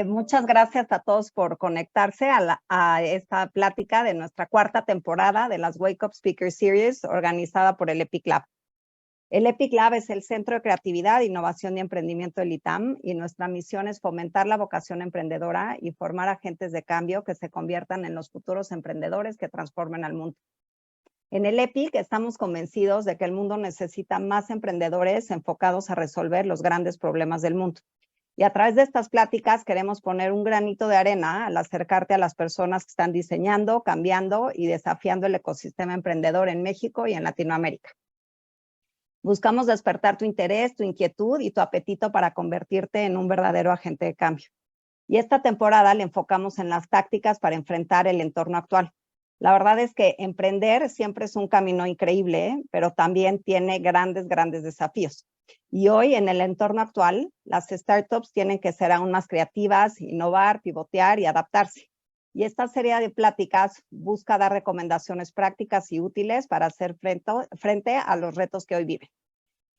Muchas gracias a todos por conectarse a esta plática de nuestra cuarta temporada de las Wake Up Speaker Series organizada por el EPIC Lab. El EPIC Lab es el Centro de Creatividad, Innovación y Emprendimiento del ITAM y nuestra misión es fomentar la vocación emprendedora y formar agentes de cambio que se conviertan en los futuros emprendedores que transformen al mundo. En el EPIC estamos convencidos de que el mundo necesita más emprendedores enfocados a resolver los grandes problemas del mundo. Y a través de estas pláticas queremos poner un granito de arena al acercarte a las personas que están diseñando, cambiando y desafiando el ecosistema emprendedor en México y en Latinoamérica. Buscamos despertar tu interés, tu inquietud y tu apetito para convertirte en un verdadero agente de cambio. Y esta temporada le enfocamos en las tácticas para enfrentar el entorno actual. La verdad es que emprender siempre es un camino increíble, pero también tiene grandes desafíos. Y hoy, en el entorno actual, las startups tienen que ser aún más creativas, innovar, pivotear y adaptarse. Y esta serie de pláticas busca dar recomendaciones prácticas y útiles para hacer frente a los retos que hoy viven.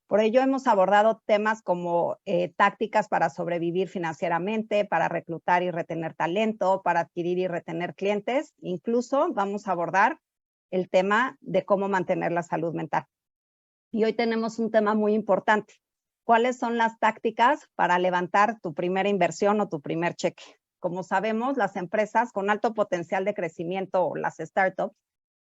Por ello, hemos abordado temas como tácticas para sobrevivir financieramente, para reclutar y retener talento, para adquirir y retener clientes. Incluso vamos a abordar el tema de cómo mantener la salud mental. Y hoy tenemos un tema muy importante. ¿Cuáles son las tácticas para levantar tu primera inversión o tu primer cheque? Como sabemos, las empresas con alto potencial de crecimiento o las startups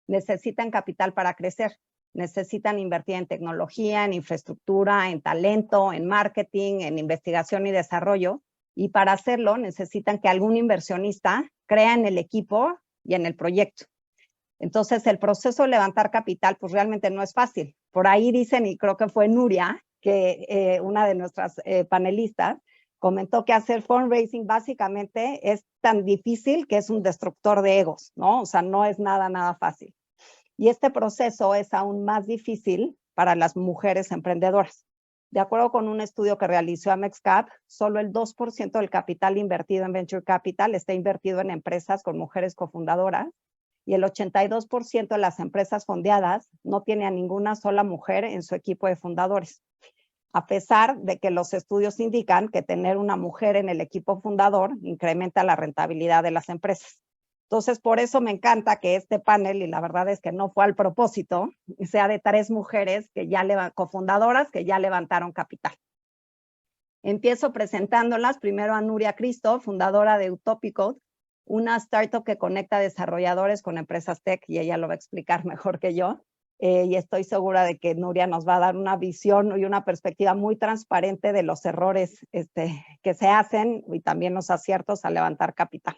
necesitan capital para crecer. Necesitan invertir en tecnología, en infraestructura, en talento, en marketing, en investigación y desarrollo. Y para hacerlo necesitan que algún inversionista crea en el equipo y en el proyecto. Entonces, el proceso de levantar capital, pues realmente no es fácil. Por ahí dicen, y creo que fue Nuria, que una de nuestras panelistas, comentó que hacer fundraising básicamente es tan difícil que es un destructor de egos, ¿no? O sea, no es nada fácil. Y este proceso es aún más difícil para las mujeres emprendedoras. De acuerdo con un estudio que realizó AmexCap, solo el 2% del capital invertido en Venture Capital está invertido en empresas con mujeres cofundadoras y el 82% de las empresas fondeadas no tiene a ninguna sola mujer en su equipo de fundadores. A pesar de que los estudios indican que tener una mujer en el equipo fundador incrementa la rentabilidad de las empresas. Entonces, por eso me encanta que este panel, y la verdad es que no fue al propósito, sea de 3 mujeres que ya cofundadoras que ya levantaron capital. Empiezo presentándolas primero a Nuria Cristo, fundadora de Utópico, una startup que conecta desarrolladores con empresas tech, y ella lo va a explicar mejor que yo. Y estoy segura de que Nuria nos va a dar una visión y una perspectiva muy transparente de los errores que se hacen y también los aciertos a levantar capital.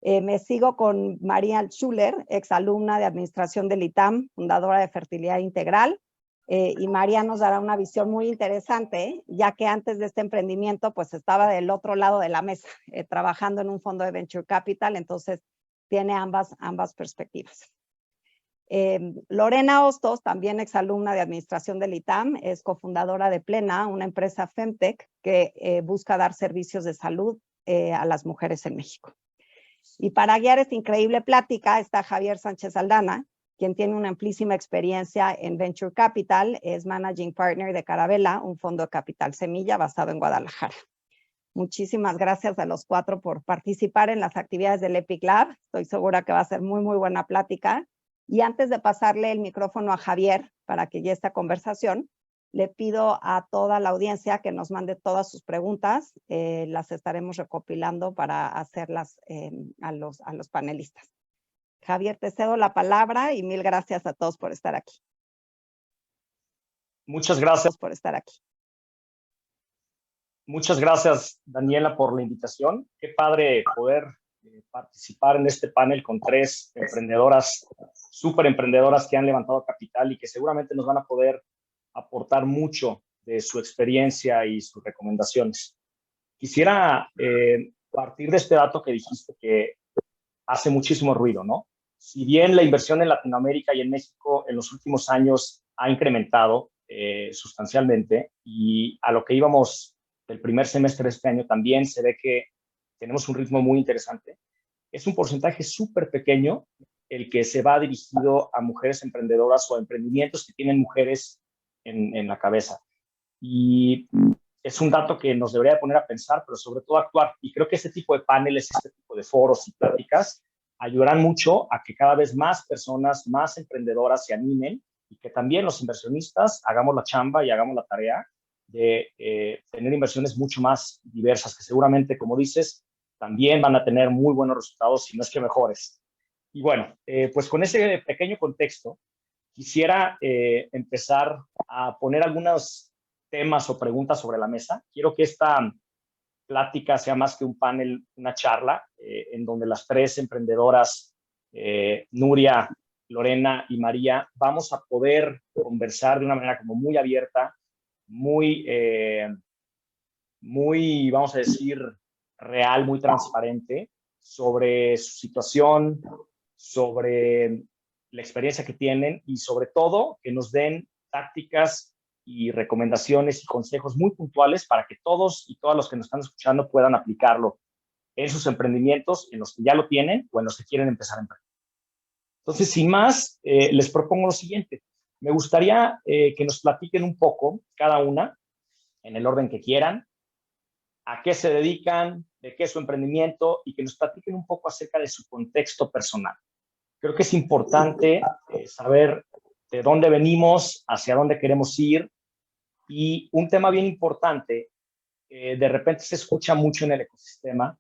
Me sigo con María Schuller, exalumna de Administración del ITAM, fundadora de Fertilidad Integral. Y María nos dará una visión muy interesante, ya que antes de este emprendimiento, pues estaba del otro lado de la mesa, trabajando en un fondo de Venture Capital, entonces tiene ambas perspectivas. Lorena Hostos, también exalumna de Administración del ITAM, es cofundadora de Plena, una empresa Femtech que busca dar servicios de salud a las mujeres en México. Y para guiar esta increíble plática está Javier Sánchez Aldana, quien tiene una amplísima experiencia en Venture Capital, es Managing Partner de Carabela, un fondo de capital semilla basado en Guadalajara. Muchísimas gracias a los 4 por participar en las actividades del EPIC Lab. Estoy segura que va a ser muy buena plática. Y antes de pasarle el micrófono a Javier para que guíe esta conversación, le pido a toda la audiencia que nos mande todas sus preguntas. Las estaremos recopilando para hacerlas a los panelistas. Javier, te cedo la palabra y mil gracias a todos por estar aquí. Muchas gracias. Por estar aquí. Muchas gracias, Daniela, por la invitación. Qué padre poder participar en este panel con 3 emprendedoras, súper emprendedoras que han levantado capital y que seguramente nos van a poder aportar mucho de su experiencia y sus recomendaciones. Quisiera partir de este dato que dijiste que hace muchísimo ruido, ¿no? Si bien la inversión en Latinoamérica y en México en los últimos años ha incrementado sustancialmente y a lo que íbamos del primer semestre de este año también se ve que tenemos un ritmo muy interesante, es un porcentaje súper pequeño el que se va dirigido a mujeres emprendedoras o a emprendimientos que tienen mujeres en la cabeza. Y es un dato que nos debería poner a pensar, pero sobre todo a actuar. Y creo que este tipo de paneles, este tipo de foros y pláticas ayudarán mucho a que cada vez más personas, más emprendedoras se animen y que también los inversionistas hagamos la chamba y hagamos la tarea de tener inversiones mucho más diversas, que seguramente, como dices, también van a tener muy buenos resultados, si no es que mejores. Y bueno, pues con ese pequeño contexto, quisiera empezar a poner algunos temas o preguntas sobre la mesa. Quiero que esta plática sea más que un panel, una charla, en donde las tres emprendedoras, Nuria, Lorena y María, vamos a poder conversar de una manera como muy abierta, muy, vamos a decir, real, muy transparente sobre su situación, sobre la experiencia que tienen y sobre todo que nos den tácticas y recomendaciones y consejos muy puntuales para que todos y todas los que nos están escuchando puedan aplicarlo en sus emprendimientos, en los que ya lo tienen o en los que quieren empezar a emprender. Entonces, sin más, les propongo lo siguiente. Me gustaría que nos platiquen un poco, cada una, en el orden que quieran, a qué se dedican, de qué es su emprendimiento y que nos platiquen un poco acerca de su contexto personal. Creo que es importante saber de dónde venimos, hacia dónde queremos ir y un tema bien importante, de repente se escucha mucho en el ecosistema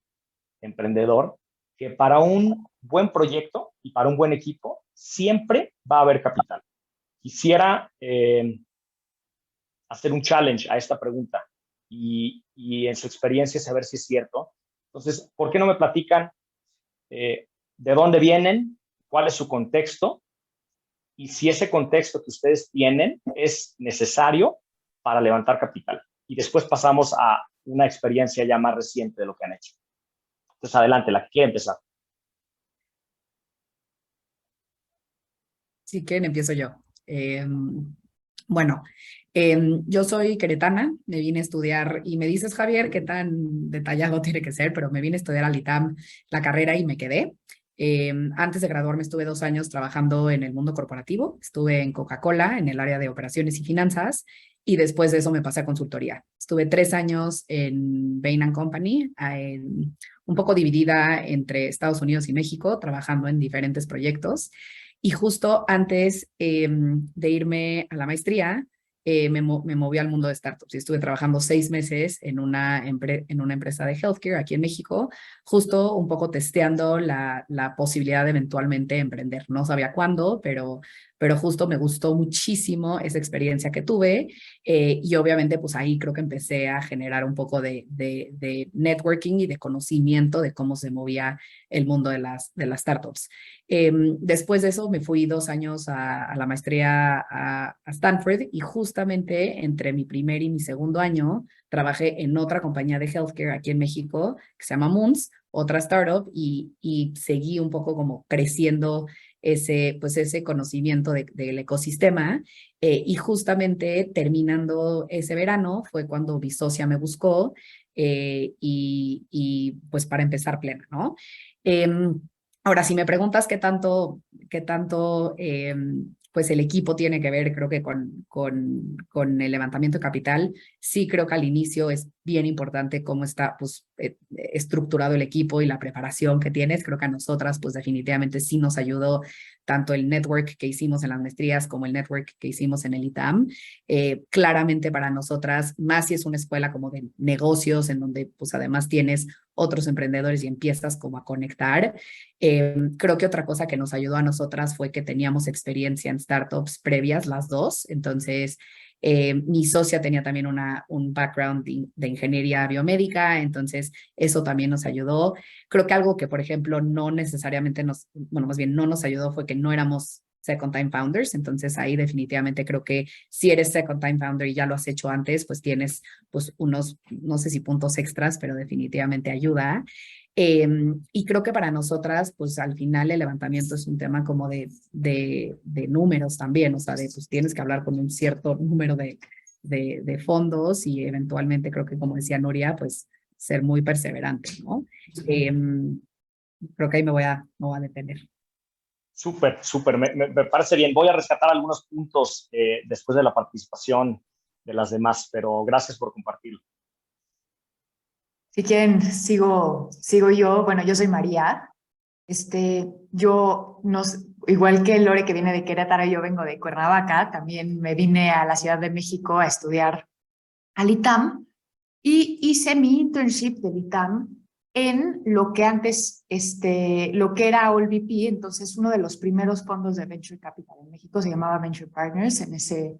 emprendedor, que para un buen proyecto y para un buen equipo siempre va a haber capital. Quisiera hacer un challenge a esta pregunta y en su experiencia saber si es cierto. Entonces, ¿por qué no me platican de dónde vienen, cuál es su contexto y si ese contexto que ustedes tienen es necesario para levantar capital? Y después pasamos a una experiencia ya más reciente de lo que han hecho. Entonces, adelante, la que quiere empezar. Si quieren, empiezo yo. Bueno, yo soy queretana, me vine a estudiar, y me dices, Javier, qué tan detallado tiene que ser, pero me vine a estudiar al ITAM la carrera y me quedé. Antes de graduarme estuve 2 años trabajando en el mundo corporativo, estuve en Coca-Cola en el área de operaciones y finanzas, y después de eso me pasé a consultoría. Estuve 3 años en Bain & Company, un poco dividida entre Estados Unidos y México, trabajando en diferentes proyectos. Y justo antes de irme a la maestría, me moví al mundo de startups y estuve trabajando 6 meses en una empresa de healthcare aquí en México, justo un poco testeando la posibilidad de eventualmente emprender. No sabía cuándo, pero justo me gustó muchísimo esa experiencia que tuve, y obviamente pues ahí creo que empecé a generar un poco de networking y de conocimiento de cómo se movía el mundo de las startups. Después de eso me fui 2 años a la maestría a Stanford, y justamente entre mi primer y mi segundo año trabajé en otra compañía de healthcare aquí en México que se llama Moons, otra startup, y seguí un poco como creciendo ese conocimiento del ecosistema. Y justamente terminando ese verano fue cuando mi socia me buscó, y pues para empezar plena, ¿no? Ahora, si me preguntas qué tanto pues el equipo tiene que ver, creo que con el levantamiento de capital, sí creo que al inicio es bien importante cómo está pues, estructurado el equipo y la preparación que tienes. Creo que a nosotras pues definitivamente sí nos ayudó tanto el network que hicimos en las maestrías como el network que hicimos en el ITAM. Claramente para nosotras, más si es una escuela como de negocios, en donde pues además tienes otros emprendedores y empiezas como a conectar. Creo que otra cosa que nos ayudó a nosotras fue que teníamos experiencia en startups previas, las dos. Entonces, mi socia tenía también un background de ingeniería biomédica, entonces eso también nos ayudó. Creo que algo que, por ejemplo, no necesariamente bueno, más bien no nos ayudó fue que no éramos second time founders. Entonces ahí definitivamente creo que si eres second time founder y ya lo has hecho antes, pues tienes pues unos, no sé si puntos extras, pero definitivamente ayuda. Y creo que para nosotras, pues al final el levantamiento es un tema como de números también, o sea, pues tienes que hablar con un cierto número de fondos, y eventualmente creo que, como decía Nuria, pues ser muy perseverante, ¿no? Creo que ahí me voy a detener. Súper, súper, me parece bien. Voy a rescatar algunos puntos después de la participación de las demás, pero gracias por compartirlo. Si quieren, sigo yo. Bueno, yo soy María. Yo, igual que Lore, que viene de Querétaro, yo vengo de Cuernavaca. También me vine a la Ciudad de México a estudiar al ITAM y hice mi internship del ITAM en lo que antes, lo que era AllVP. Entonces, uno de los primeros fondos de Venture Capital en México se llamaba Venture Partners en ese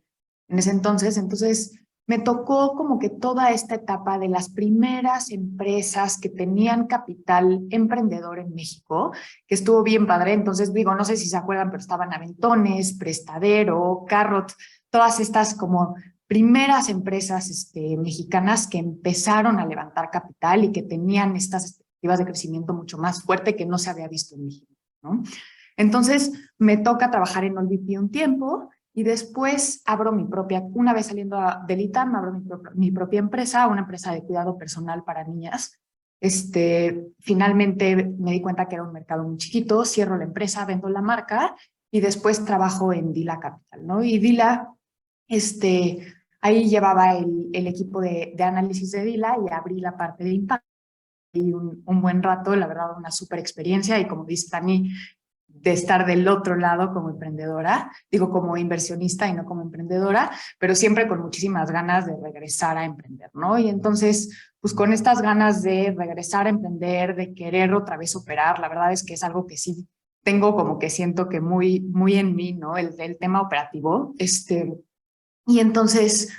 entonces. Entonces, me tocó como que toda esta etapa de las primeras empresas que tenían capital emprendedor en México, que estuvo bien padre. Entonces, digo, no sé si se acuerdan, pero estaban Aventones, Prestadero, Carrot, todas estas como primeras empresas mexicanas que empezaron a levantar capital y que tenían estas expectativas de crecimiento mucho más fuerte que no se había visto en México, ¿no? Entonces, me toca trabajar en AllVP un tiempo y después abro mi propia, una vez saliendo del ITAM, abro mi propia empresa, una empresa de cuidado personal para niñas. Finalmente me di cuenta que era un mercado muy chiquito, cierro la empresa, vendo la marca y después trabajo en Dila Capital, ¿no? Y Dila, ahí llevaba el equipo de análisis de Dila y abrí la parte de impacto. Y un buen rato, la verdad, una súper experiencia y como dice Tani, de estar del otro lado como emprendedora, digo como inversionista y no como emprendedora, pero siempre con muchísimas ganas de regresar a emprender, ¿no? Y entonces, pues con estas ganas de regresar a emprender, de querer otra vez operar, la verdad es que es algo que sí tengo como que siento que muy en mí, ¿no? El tema operativo, y entonces,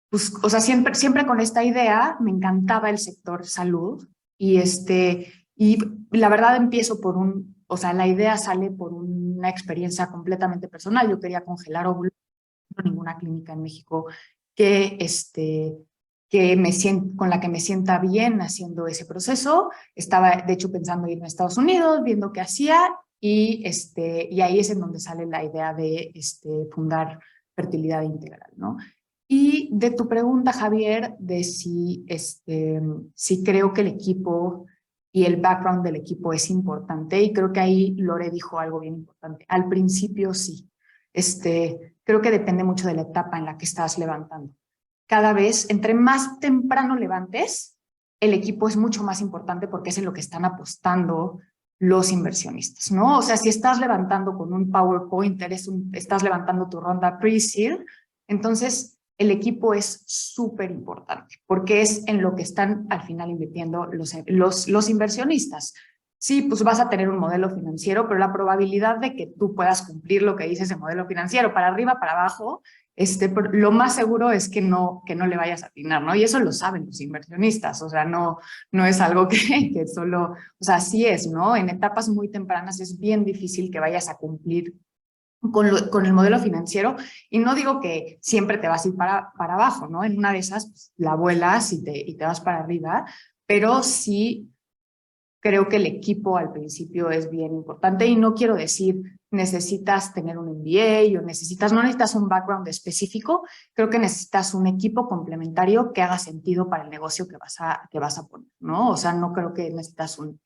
pues, o sea, siempre con esta idea, me encantaba el sector salud y y la verdad empiezo por o sea, la idea sale por una experiencia completamente personal. Yo quería congelar óvulos, no ninguna clínica en México que, con la que me sienta bien haciendo ese proceso. Estaba, de hecho, pensando irme a Estados Unidos, viendo qué hacía y ahí es en donde sale la idea de fundar Fertilidad Integral, ¿no? Y de tu pregunta, Javier, de si creo que el equipo y el background del equipo es importante, y creo que ahí Lore dijo algo bien importante. Al principio sí. Creo que depende mucho de la etapa en la que estás levantando. Cada vez, entre más temprano levantes, el equipo es mucho más importante porque es en lo que están apostando los inversionistas, ¿no? O sea, si estás levantando con un PowerPoint, estás levantando tu ronda pre-seed, entonces el equipo es súper importante porque es en lo que están al final invirtiendo los inversionistas. Sí, pues vas a tener un modelo financiero, pero la probabilidad de que tú puedas cumplir lo que dice ese modelo financiero, para arriba, para abajo, lo más seguro es que no le vayas a atinar, ¿no? Y eso lo saben los inversionistas, o sea, no es algo que solo, o sea, así es, ¿no? En etapas muy tempranas es bien difícil que vayas a cumplir con el modelo financiero, y no digo que siempre te vas a ir para abajo, ¿no? En una de esas pues, la vuelas y te vas para arriba, pero sí creo que el equipo al principio es bien importante, y no quiero decir necesitas tener un MBA o no necesitas un background específico. Creo que necesitas un equipo complementario que haga sentido para el negocio que vas a poner, ¿no? O sea, no creo que necesitas un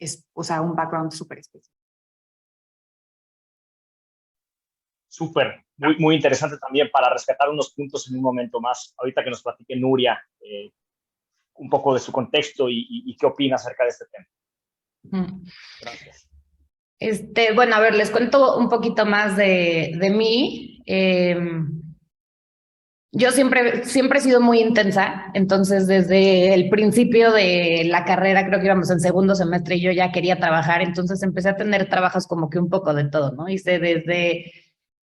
background súper específico. Súper, muy interesante también para rescatar unos puntos en un momento más. Ahorita que nos platique Nuria un poco de su contexto y qué opina acerca de este tema. Gracias. Bueno, a ver, les cuento un poquito más de mí. Yo siempre he sido muy intensa, entonces desde el principio de la carrera, creo que íbamos en segundo semestre y yo ya quería trabajar, entonces empecé a tener trabajos como que un poco de todo, ¿no? Hice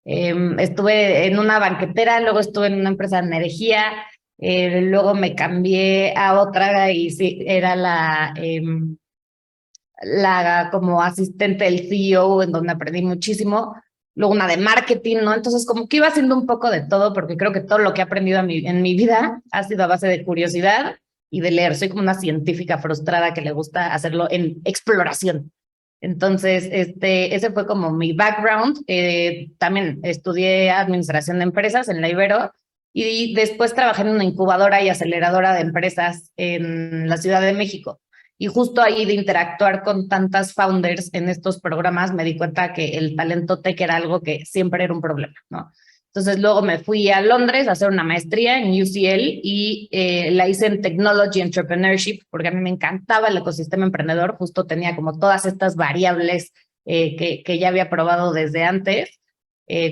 estuve en una banquetera, luego estuve en una empresa de energía, luego me cambié a otra y sí, era la como asistente del CEO, en donde aprendí muchísimo, luego una de marketing, ¿no? Entonces como que iba haciendo un poco de todo, porque creo que todo lo que he aprendido en mi vida ha sido a base de curiosidad y de leer. Soy como una científica frustrada que le gusta hacerlo en exploración. Entonces, ese fue como mi background. También estudié administración de empresas en la Ibero y después trabajé en una incubadora y aceleradora de empresas en la Ciudad de México. Y justo ahí de interactuar con tantas founders en estos programas me di cuenta que el talento tech era algo que siempre era un problema, ¿no? Entonces luego me fui a Londres a hacer una maestría en UCL y la hice en Technology Entrepreneurship porque a mí me encantaba el ecosistema emprendedor, justo tenía como todas estas variables que ya había probado desde antes,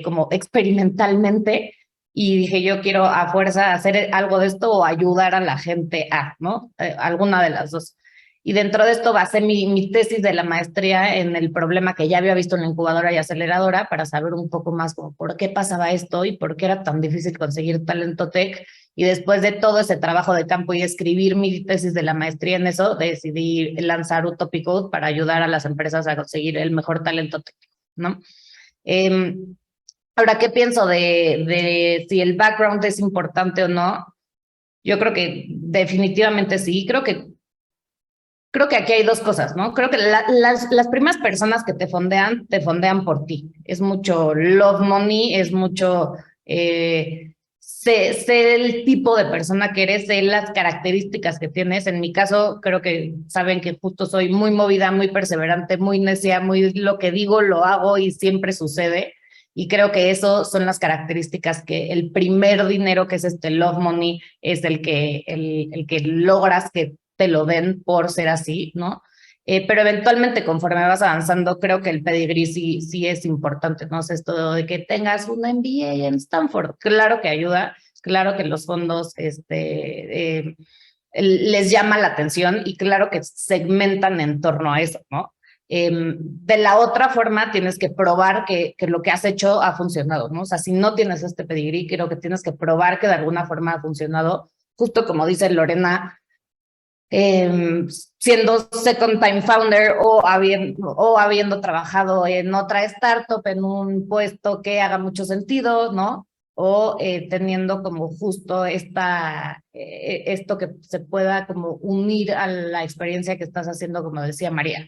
como experimentalmente, y dije yo quiero a fuerza hacer algo de esto o ayudar a la gente a, ¿no? Alguna de las dos. Y dentro de esto basé mi tesis de la maestría en el problema que ya había visto en la incubadora y aceleradora para saber un poco más como por qué pasaba esto y por qué era tan difícil conseguir talento tech. Y después de todo ese trabajo de campo y escribir mi tesis de la maestría en eso, decidí lanzar Utopic Code para ayudar a las empresas a conseguir el mejor talento tech, ¿no? Ahora, ¿qué pienso de si el background es importante o no? Yo creo que definitivamente sí. Creo que aquí hay dos cosas, ¿no? Creo que las primeras personas que te fondean por ti. Es mucho love money, es mucho sé el tipo de persona que eres, sé las características que tienes. En mi caso, creo que saben que justo soy muy movida, muy perseverante, muy necia, muy lo que digo lo hago y siempre sucede. Y creo que eso son las características que el primer dinero, que es este love money, es el que logras que te lo den por ser así, ¿no? Pero eventualmente, conforme vas avanzando, creo que el pedigrí sí es importante, ¿no? O sea, esto de que tengas un MBA en Stanford, claro que ayuda, claro que los fondos les llama la atención y claro que segmentan en torno a eso, ¿no? De la otra forma, tienes que probar que lo que has hecho ha funcionado, ¿no? O sea, si no tienes este pedigrí, creo que tienes que probar que de alguna forma ha funcionado, justo como dice Lorena, siendo second time founder o habiendo trabajado en otra startup en un puesto que haga mucho sentido, ¿no? O teniendo como justo esto que se pueda como unir a la experiencia que estás haciendo, como decía María.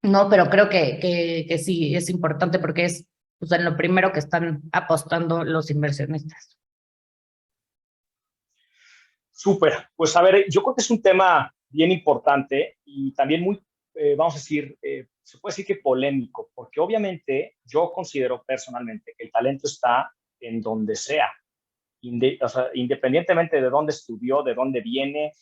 No, pero creo que sí es importante porque es pues, en lo primero que están apostando los inversionistas. Súper. Pues a ver, yo creo que es un tema bien importante y también muy, vamos a decir, se puede decir que polémico, porque obviamente yo considero personalmente que el talento está en donde sea, o sea, independientemente de dónde estudió, de dónde viene.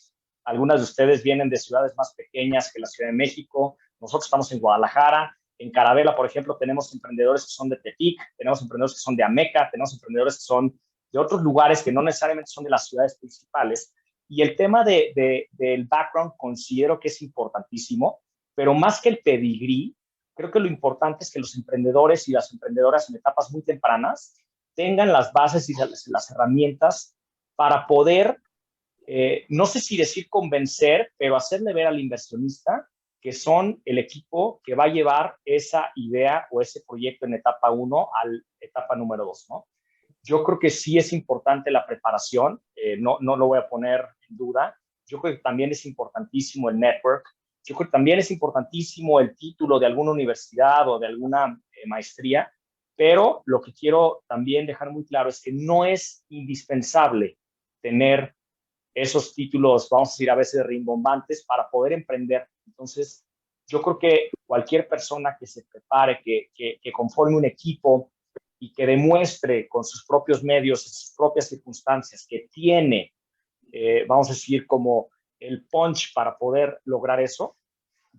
Algunas de ustedes vienen de ciudades más pequeñas que la Ciudad de México. Nosotros estamos en Guadalajara. En Carabela, por ejemplo, tenemos emprendedores que son de Tepic, tenemos emprendedores que son de Ameca, tenemos emprendedores que son de otros lugares que no necesariamente son de las ciudades principales. Y el tema del background considero que es importantísimo, pero más que el pedigrí, creo que lo importante es que los emprendedores y las emprendedoras en etapas muy tempranas tengan las bases y las herramientas para poder, no sé si decir convencer, pero hacerle ver al inversionista que son el equipo que va a llevar esa idea o ese proyecto en etapa 1 a la etapa número 2, ¿no? Yo creo que sí es importante la preparación, no lo voy a poner en duda. Yo creo que también es importantísimo el network. Yo creo que también es importantísimo el título de alguna universidad o de alguna maestría, pero lo que quiero también dejar muy claro es que no es indispensable tener esos títulos, vamos a decir, a veces rimbombantes para poder emprender. Entonces, yo creo que cualquier persona que se prepare, que conforme un equipo y que demuestre con sus propios medios, en sus propias circunstancias, que tiene, vamos a decir, como el punch para poder lograr eso,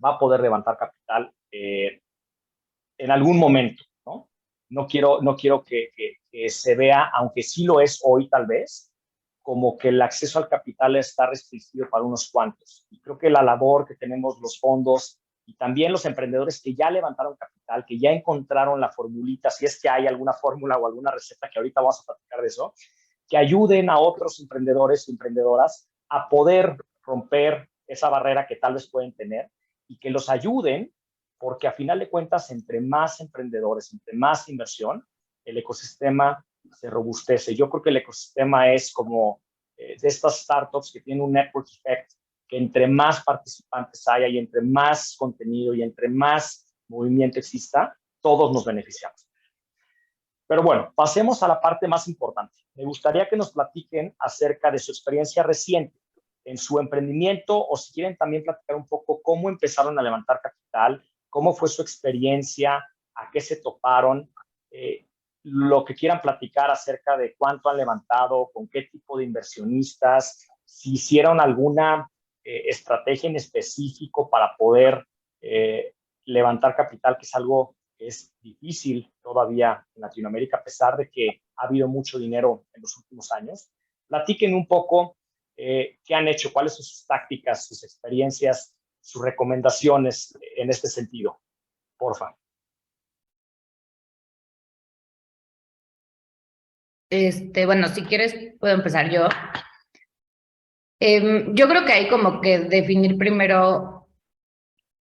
va a poder levantar capital en algún momento, ¿no? No quiero que se vea, aunque sí lo es hoy tal vez, como que el acceso al capital está restringido para unos cuantos. Y creo que la labor que tenemos los fondos y también los emprendedores que ya levantaron capital, que ya encontraron la formulita, si es que hay alguna fórmula o alguna receta, que ahorita vamos a platicar de eso, que ayuden a otros emprendedores y emprendedoras a poder romper esa barrera que tal vez pueden tener y que los ayuden, porque a final de cuentas, entre más emprendedores, entre más inversión, el ecosistema se robustece. Yo creo que el ecosistema es como de estas startups que tienen un network effect, que entre más participantes haya y entre más contenido y entre más movimiento exista, todos nos beneficiamos. Pero bueno, pasemos a la parte más importante. Me gustaría que nos platiquen acerca de su experiencia reciente en su emprendimiento o si quieren también platicar un poco cómo empezaron a levantar capital, cómo fue su experiencia, a qué se toparon. lo que quieran platicar acerca de cuánto han levantado, con qué tipo de inversionistas, si hicieron alguna estrategia en específico para poder levantar capital, que es algo que es difícil todavía en Latinoamérica, a pesar de que ha habido mucho dinero en los últimos años. Platiquen un poco qué han hecho, cuáles son sus tácticas, sus experiencias, sus recomendaciones en este sentido. Porfa. Bueno, si quieres, puedo empezar yo. Yo creo que hay como que definir primero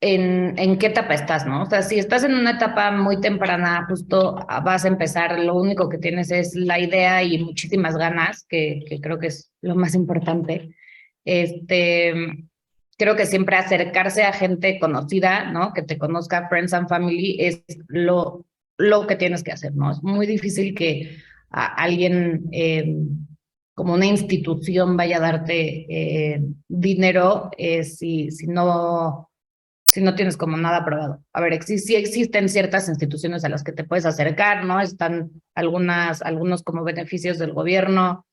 en qué etapa estás, ¿no? O sea, si estás en una etapa muy temprana, justo vas a empezar, lo único que tienes es la idea y muchísimas ganas, que creo que es lo más importante. Creo que siempre acercarse a gente conocida, ¿no? Que te conozca, friends and family, es lo que tienes que hacer, ¿no? Es muy difícil que alguien como una institución vaya a darte dinero si no tienes como nada probado. A ver, sí existen ciertas instituciones a las que te puedes acercar, ¿no? Están algunos como beneficios del gobierno,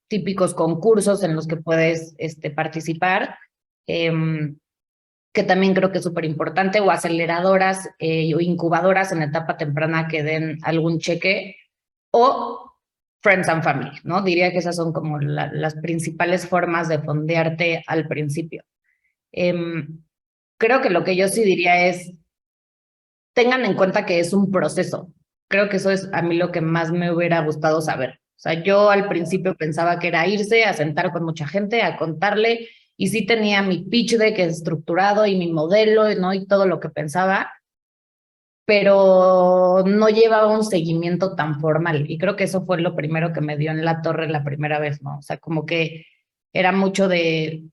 típicos concursos en los que puedes participar, que también creo que es súper importante, o aceleradoras o incubadoras en etapa temprana que den algún cheque, o friends and family, ¿no? Diría que esas son como las principales formas de fondearte al principio. Creo que lo que yo sí diría es, tengan en cuenta que es un proceso. Creo que eso es a mí lo que más me hubiera gustado saber. O sea, yo al principio pensaba que era irse a sentar con mucha gente, a contarle, y sí tenía mi pitch deck estructurado y mi modelo, ¿no? Y todo lo que pensaba, pero no llevaba un seguimiento tan formal. Y creo que eso fue lo primero que me dio en la torre la primera vez, ¿no? O sea, como que era mucho de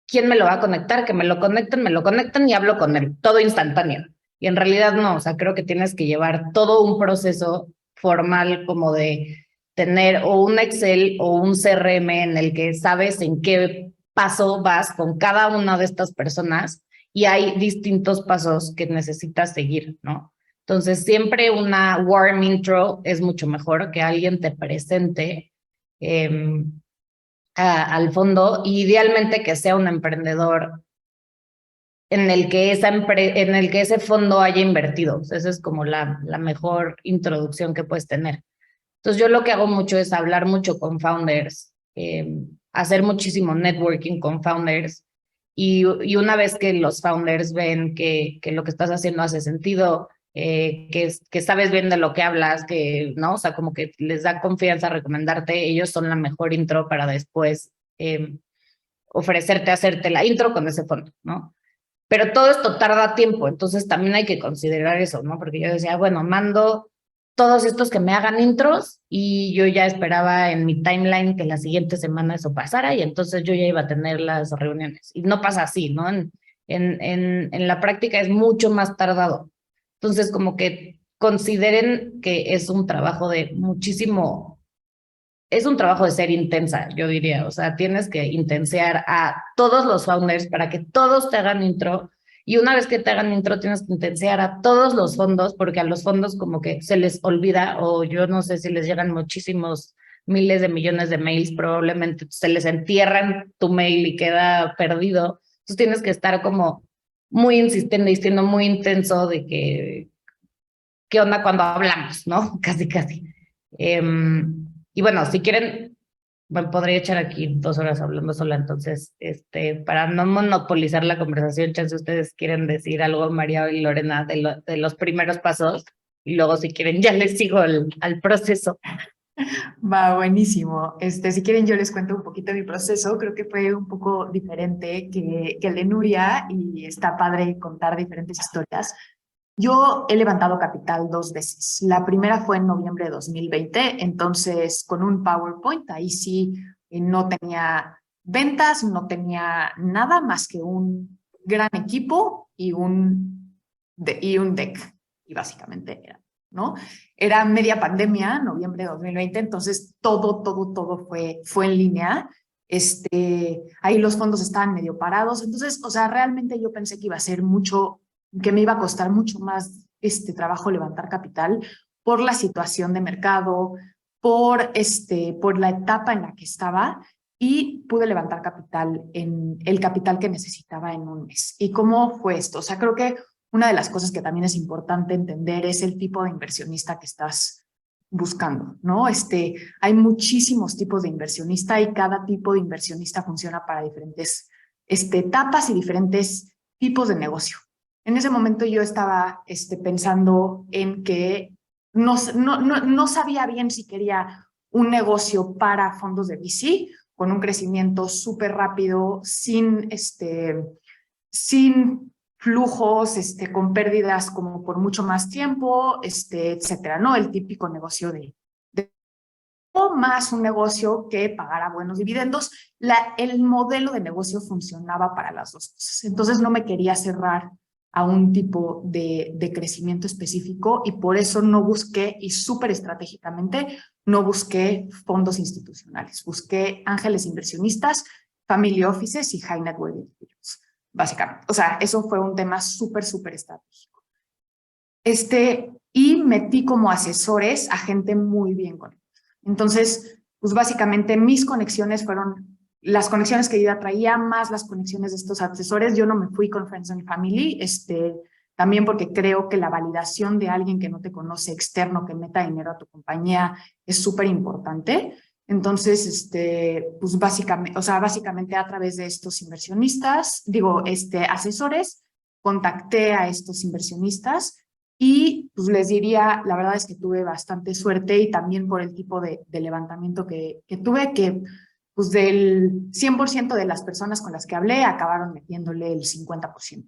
¿quién me lo va a conectar? Que me lo conectan y hablo con él, todo instantáneo. Y en realidad no, o sea, creo que tienes que llevar todo un proceso formal como de tener o un Excel o un CRM en el que sabes en qué paso vas con cada una de estas personas y hay distintos pasos que necesitas seguir, ¿no? Entonces, siempre una warm intro es mucho mejor que alguien te presente al fondo, y idealmente que sea un emprendedor en el que ese fondo haya invertido. Esa es como la mejor introducción que puedes tener. Entonces yo lo que hago mucho es hablar mucho con founders, hacer muchísimo networking con founders, y una vez que los founders ven que lo que estás haciendo hace sentido, que sabes bien de lo que hablas, que, ¿no? O sea, como que les da confianza recomendarte, ellos son la mejor intro para después ofrecerte hacerte la intro con ese fondo, ¿no? Pero todo esto tarda tiempo, entonces también hay que considerar eso, ¿no? Porque yo decía, bueno, mando todos estos que me hagan intros y yo ya esperaba en mi timeline que la siguiente semana eso pasara y entonces yo ya iba a tener las reuniones. Y no pasa así, ¿no? En la práctica es mucho más tardado. Entonces, como que consideren que es un trabajo de muchísimo, es un trabajo de ser intensa, yo diría. O sea, tienes que intensear a todos los founders para que todos te hagan intro. Y una vez que te hagan intro, tienes que intensear a todos los fondos, porque a los fondos como que se les olvida, o yo no sé si les llegan muchísimos miles de millones de mails, probablemente se les entierran tu mail y queda perdido. Entonces tienes que estar como muy insistente y siendo muy intenso de que, ¿qué onda cuando hablamos? ¿No? Casi, casi. Y bueno, si quieren, me podría echar aquí 2 horas hablando sola, entonces, para no monopolizar la conversación, chance ustedes quieren decir algo, María y Lorena, de los primeros pasos, y luego si quieren ya les sigo al proceso. Va, buenísimo. Si quieren yo les cuento un poquito mi proceso. Creo que fue un poco diferente que el de Nuria y está padre contar diferentes historias. Yo he levantado capital 2 veces. La primera fue en noviembre de 2020, entonces con un PowerPoint, ahí sí no tenía ventas, no tenía nada más que un gran equipo y un deck, y básicamente era, ¿no? Era media pandemia, noviembre de 2020, entonces todo fue en línea. Ahí los fondos estaban medio parados, entonces, o sea, realmente yo pensé que iba a ser mucho, que me iba a costar mucho más trabajo levantar capital por la situación de mercado, por la etapa en la que estaba, y pude levantar capital en el capital que necesitaba en un mes. ¿Y cómo fue esto? O sea, creo que una de las cosas que también es importante entender es el tipo de inversionista que estás buscando, ¿no? Hay muchísimos tipos de inversionista y cada tipo de inversionista funciona para diferentes etapas y diferentes tipos de negocio. En ese momento yo estaba pensando en que no sabía bien si quería un negocio para fondos de VC con un crecimiento súper rápido, sin flujos, con pérdidas como por mucho más tiempo, etcétera, ¿no? El típico negocio o más un negocio que pagara buenos dividendos. El modelo de negocio funcionaba para las dos cosas. Entonces no me quería cerrar a un tipo de crecimiento específico y por eso no busqué, y súper estratégicamente, no busqué fondos institucionales. Busqué ángeles inversionistas, family offices y high net worth individuals, básicamente. O sea, eso fue un tema súper estratégico. Y metí como asesores a gente muy bien conectada. Entonces, pues básicamente mis conexiones fueron las conexiones que yo ya traía, más las conexiones de estos asesores. Yo no me fui con Friends and Family, también porque creo que la validación de alguien que no te conoce externo, que meta dinero a tu compañía, es súper importante. Entonces, pues básicamente a través de estos inversionistas, asesores, contacté a estos inversionistas y pues les diría, la verdad es que tuve bastante suerte y también por el tipo de levantamiento que tuve, que pues del 100% de las personas con las que hablé acabaron metiéndole el 50%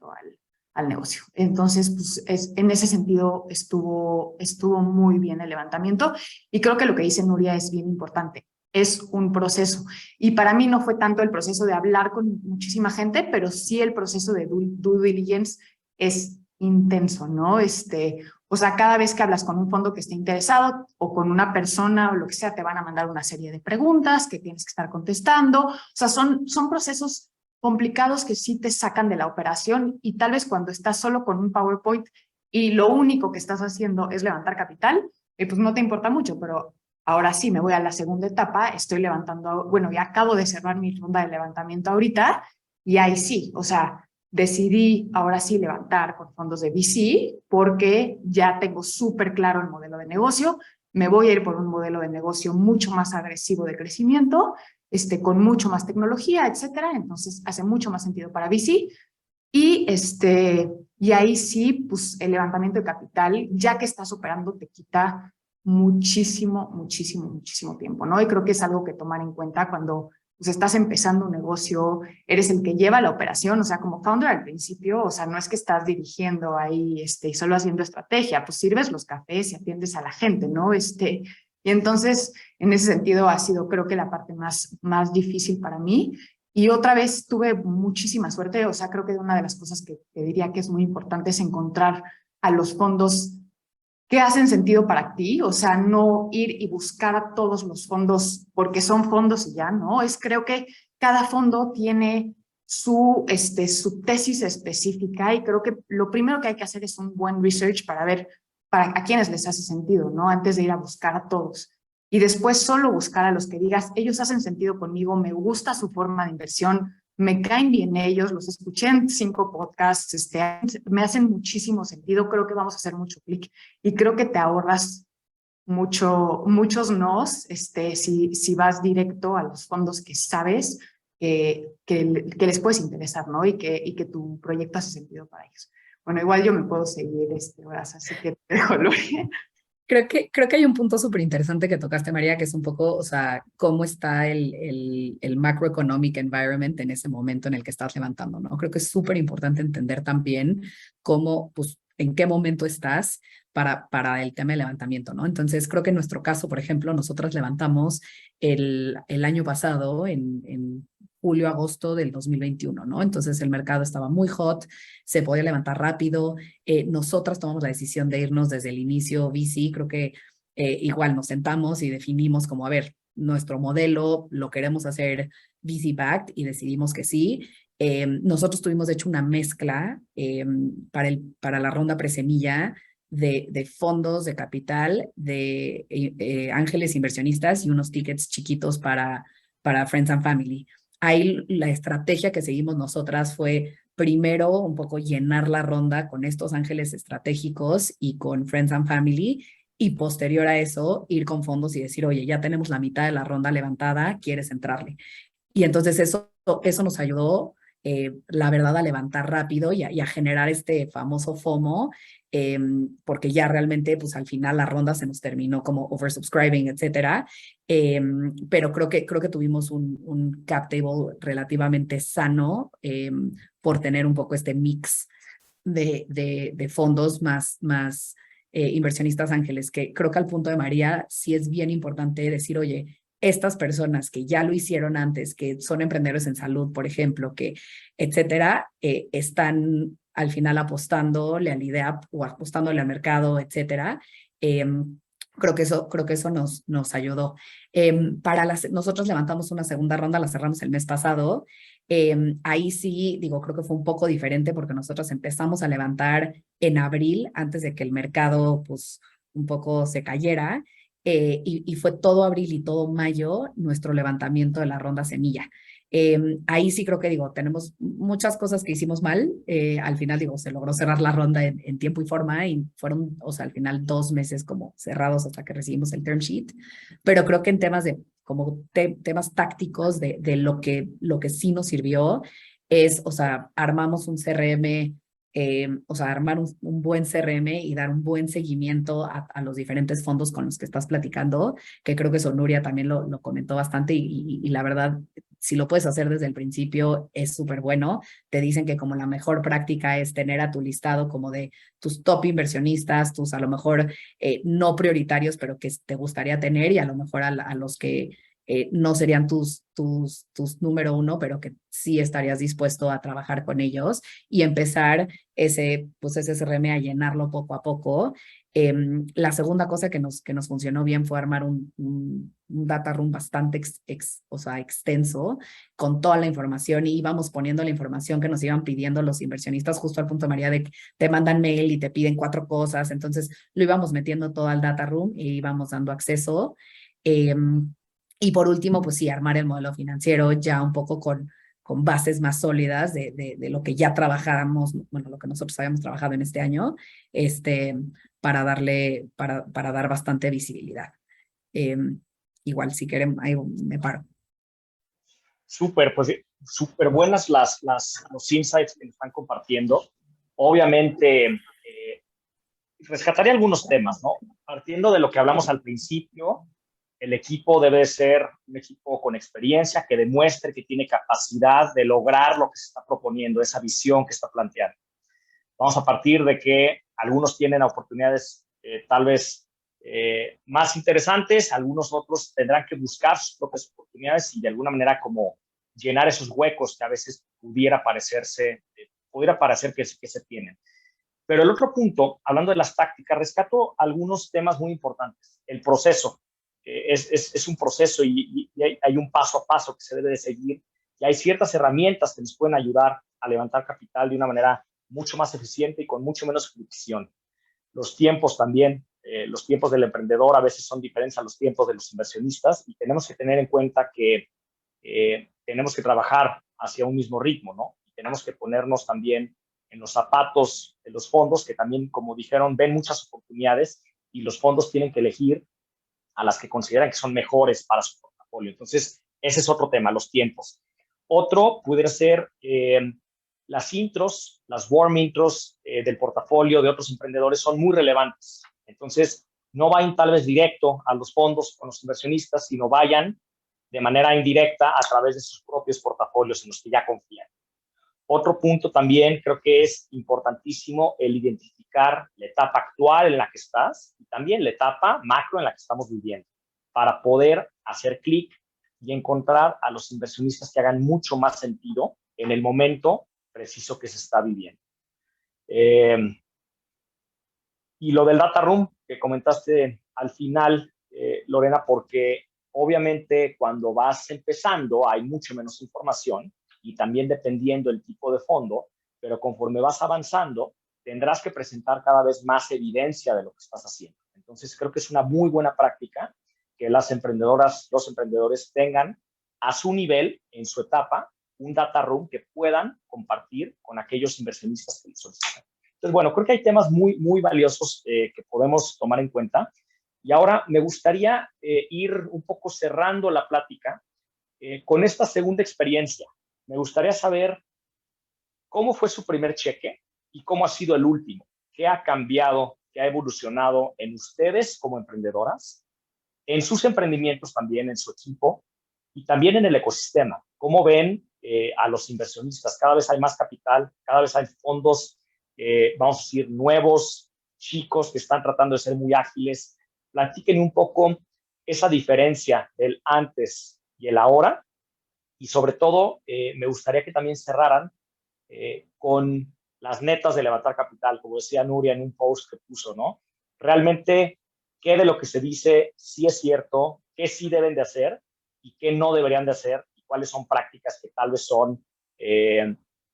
al negocio. Entonces, pues en ese sentido estuvo muy bien el levantamiento y creo que lo que dice Nuria es bien importante. Es un proceso. Y para mí no fue tanto el proceso de hablar con muchísima gente, pero sí el proceso de due diligence es intenso, ¿no? O sea, cada vez que hablas con un fondo que esté interesado o con una persona o lo que sea, te van a mandar una serie de preguntas que tienes que estar contestando. O sea, son procesos complicados que sí te sacan de la operación y tal vez cuando estás solo con un PowerPoint y lo único que estás haciendo es levantar capital, pues no te importa mucho, pero ahora sí me voy a la segunda etapa, estoy levantando, bueno, ya acabo de cerrar mi ronda de levantamiento ahorita y ahí sí, o sea, decidí ahora sí levantar con fondos de VC porque ya tengo súper claro el modelo de negocio, me voy a ir por un modelo de negocio mucho más agresivo de crecimiento, con mucho más tecnología, etcétera. Entonces hace mucho más sentido para VC. Y ahí sí, pues el levantamiento de capital, ya que estás operando, te quita muchísimo tiempo, ¿no? Y creo que es algo que tomar en cuenta cuando pues, estás empezando un negocio, eres el que lleva la operación, o sea, como founder al principio, o sea, no es que estás dirigiendo ahí y solo haciendo estrategia, pues sirves los cafés y atiendes a la gente, ¿no? Y entonces, en ese sentido, ha sido creo que la parte más difícil para mí. Y otra vez tuve muchísima suerte, o sea, creo que una de las cosas que te diría que es muy importante es encontrar a los fondos que hacen sentido para ti, o sea, no ir y buscar a todos los fondos porque son fondos y ya, ¿no? Creo que cada fondo tiene su tesis específica y creo que lo primero que hay que hacer es un buen research para ver a quiénes les hace sentido, ¿no? Antes de ir a buscar a todos. Y después solo buscar a los que digas, ellos hacen sentido conmigo, me gusta su forma de inversión, me caen bien ellos, los escuché en 5 podcasts, me hacen muchísimo sentido, creo que vamos a hacer mucho clic y creo que te ahorras muchos nos si vas directo a los fondos que sabes que les puedes interesar, ¿no? Y que tu proyecto hace sentido para ellos. Bueno, igual yo me puedo seguir horas, así que te dejo, Lore. Creo que hay un punto súper interesante que tocaste, María, que es un poco, o sea, cómo está el macroeconomic environment en ese momento en el que estás levantando, ¿no? Creo que es súper importante entender también cómo, pues, en qué momento estás para el tema de levantamiento, ¿no? Entonces, creo que en nuestro caso, por ejemplo, nosotros levantamos el año pasado, en julio, agosto del 2021, ¿no? Entonces, el mercado estaba muy hot, se podía levantar rápido. Nosotras tomamos la decisión de irnos desde el inicio VC, creo que igual nos sentamos y definimos como, a ver, nuestro modelo lo queremos hacer VC-backed y decidimos que sí. Nosotros tuvimos, de hecho, una mezcla para la ronda presemilla de fondos de capital, de ángeles inversionistas y unos tickets chiquitos para Friends and Family. Ahí la estrategia que seguimos nosotras fue primero un poco llenar la ronda con estos ángeles estratégicos y con Friends and Family, y posterior a eso ir con fondos y decir, oye, ya tenemos la mitad de la ronda levantada, ¿quieres entrarle? Y entonces eso nos ayudó, la verdad, a levantar rápido y a generar este famoso FOMO, porque ya realmente, pues al final la ronda se nos terminó como oversubscribing, etcétera. Pero creo que tuvimos un cap table relativamente sano, por tener un poco este mix de fondos más inversionistas ángeles, que creo que al punto de María sí es bien importante decir, oye, estas personas que ya lo hicieron antes, que son emprendedores en salud, por ejemplo, que etcétera, están al final apostándole a la idea o apostándole al mercado, etcétera. Creo que eso nos ayudó. Nosotros levantamos una segunda ronda, la cerramos el mes pasado. Ahí sí, digo, creo que fue un poco diferente porque nosotros empezamos a levantar en abril, antes de que el mercado pues un poco se cayera, y fue todo abril y todo mayo nuestro levantamiento de la ronda semilla. Ahí sí creo que, digo, tenemos muchas cosas que hicimos mal. Al final, digo, se logró cerrar la ronda en tiempo y forma y fueron, o sea, al final 2 meses como cerrados hasta que recibimos el term sheet. Pero creo que en temas de, como temas tácticos de lo que sí nos sirvió es, o sea, armamos un CRM, o sea, armar un buen CRM y dar un buen seguimiento a los diferentes fondos con los que estás platicando, que creo que Sonuria también lo comentó bastante y la verdad, si lo puedes hacer desde el principio, es súper bueno. Te dicen que como la mejor práctica es tener a tu listado como de tus top inversionistas, tus a lo mejor no prioritarios, pero que te gustaría tener, y a lo mejor a los que no serían tus número uno, pero que sí estarías dispuesto a trabajar con ellos y empezar ese CRM a llenarlo poco a poco. La segunda cosa que nos funcionó bien fue armar un data room bastante extenso, con toda la información, y íbamos poniendo la información que nos iban pidiendo los inversionistas, justo al punto, María, de que te mandan mail y te piden 4 cosas, entonces lo íbamos metiendo todo al data room y íbamos dando acceso. Y por último, pues sí, armar el modelo financiero ya un poco con bases más sólidas de lo que ya trabajamos, bueno, lo que nosotros habíamos trabajado en este año, para dar bastante visibilidad. Igual, si quieren, ahí me paro. Súper, pues súper buenas los insights que nos están compartiendo. Obviamente, rescataría algunos temas, ¿no? Partiendo de lo que hablamos al principio, el equipo debe ser un equipo con experiencia, que demuestre que tiene capacidad de lograr lo que se está proponiendo, esa visión que está planteando. Vamos a partir de que algunos tienen oportunidades tal vez más interesantes, algunos otros tendrán que buscar sus propias oportunidades y de alguna manera como llenar esos huecos que a veces pudiera parecer que se tienen. Pero el otro punto, hablando de las tácticas, rescato algunos temas muy importantes. El proceso. Es un proceso y hay un paso a paso que se debe de seguir, y hay ciertas herramientas que nos pueden ayudar a levantar capital de una manera mucho más eficiente y con mucho menos fricción. Los tiempos también, los tiempos del emprendedor a veces son diferentes a los tiempos de los inversionistas, y tenemos que tener en cuenta que tenemos que trabajar hacia un mismo ritmo, ¿no? Y tenemos que ponernos también en los zapatos de los fondos, que también, como dijeron, ven muchas oportunidades y los fondos tienen que elegir a las que consideran que son mejores para su portafolio. Entonces, ese es otro tema, los tiempos. Otro pudiera ser las intros, las warm intros del portafolio de otros emprendedores son muy relevantes. Entonces, no vayan tal vez directo a los fondos con los inversionistas, sino vayan de manera indirecta a través de sus propios portafolios en los que ya confían. Otro punto también creo que es importantísimo el identificar la etapa actual en la que estás y también la etapa macro en la que estamos viviendo, para poder hacer clic y encontrar a los inversionistas que hagan mucho más sentido en el momento preciso que se está viviendo. Y lo del data room que comentaste al final, Lorena, porque obviamente cuando vas empezando hay mucho menos información, y también dependiendo del tipo de fondo, pero conforme vas avanzando, tendrás que presentar cada vez más evidencia de lo que estás haciendo. Entonces, creo que es una muy buena práctica que las emprendedoras, los emprendedores tengan a su nivel, en su etapa, un data room que puedan compartir con aquellos inversionistas que les solicitan. Entonces, bueno, creo que hay temas muy, muy valiosos que podemos tomar en cuenta. Y ahora me gustaría ir un poco cerrando la plática con esta segunda experiencia. Me gustaría saber cómo fue su primer cheque y cómo ha sido el último. ¿Qué ha cambiado, qué ha evolucionado en ustedes como emprendedoras, en sus emprendimientos también, en su equipo y también en el ecosistema? ¿Cómo ven a los inversionistas? Cada vez hay más capital, cada vez hay fondos, vamos a decir, nuevos, chicos, que están tratando de ser muy ágiles. Platiquen un poco esa diferencia del antes y el ahora. Y sobre todo, me gustaría que también cerraran con las netas de levantar capital, como decía Nuria en un post que puso, ¿no? Realmente, ¿qué de lo que se dice sí es cierto? ¿Qué sí deben de hacer? ¿Y qué no deberían de hacer? ¿Y cuáles son prácticas que tal vez son,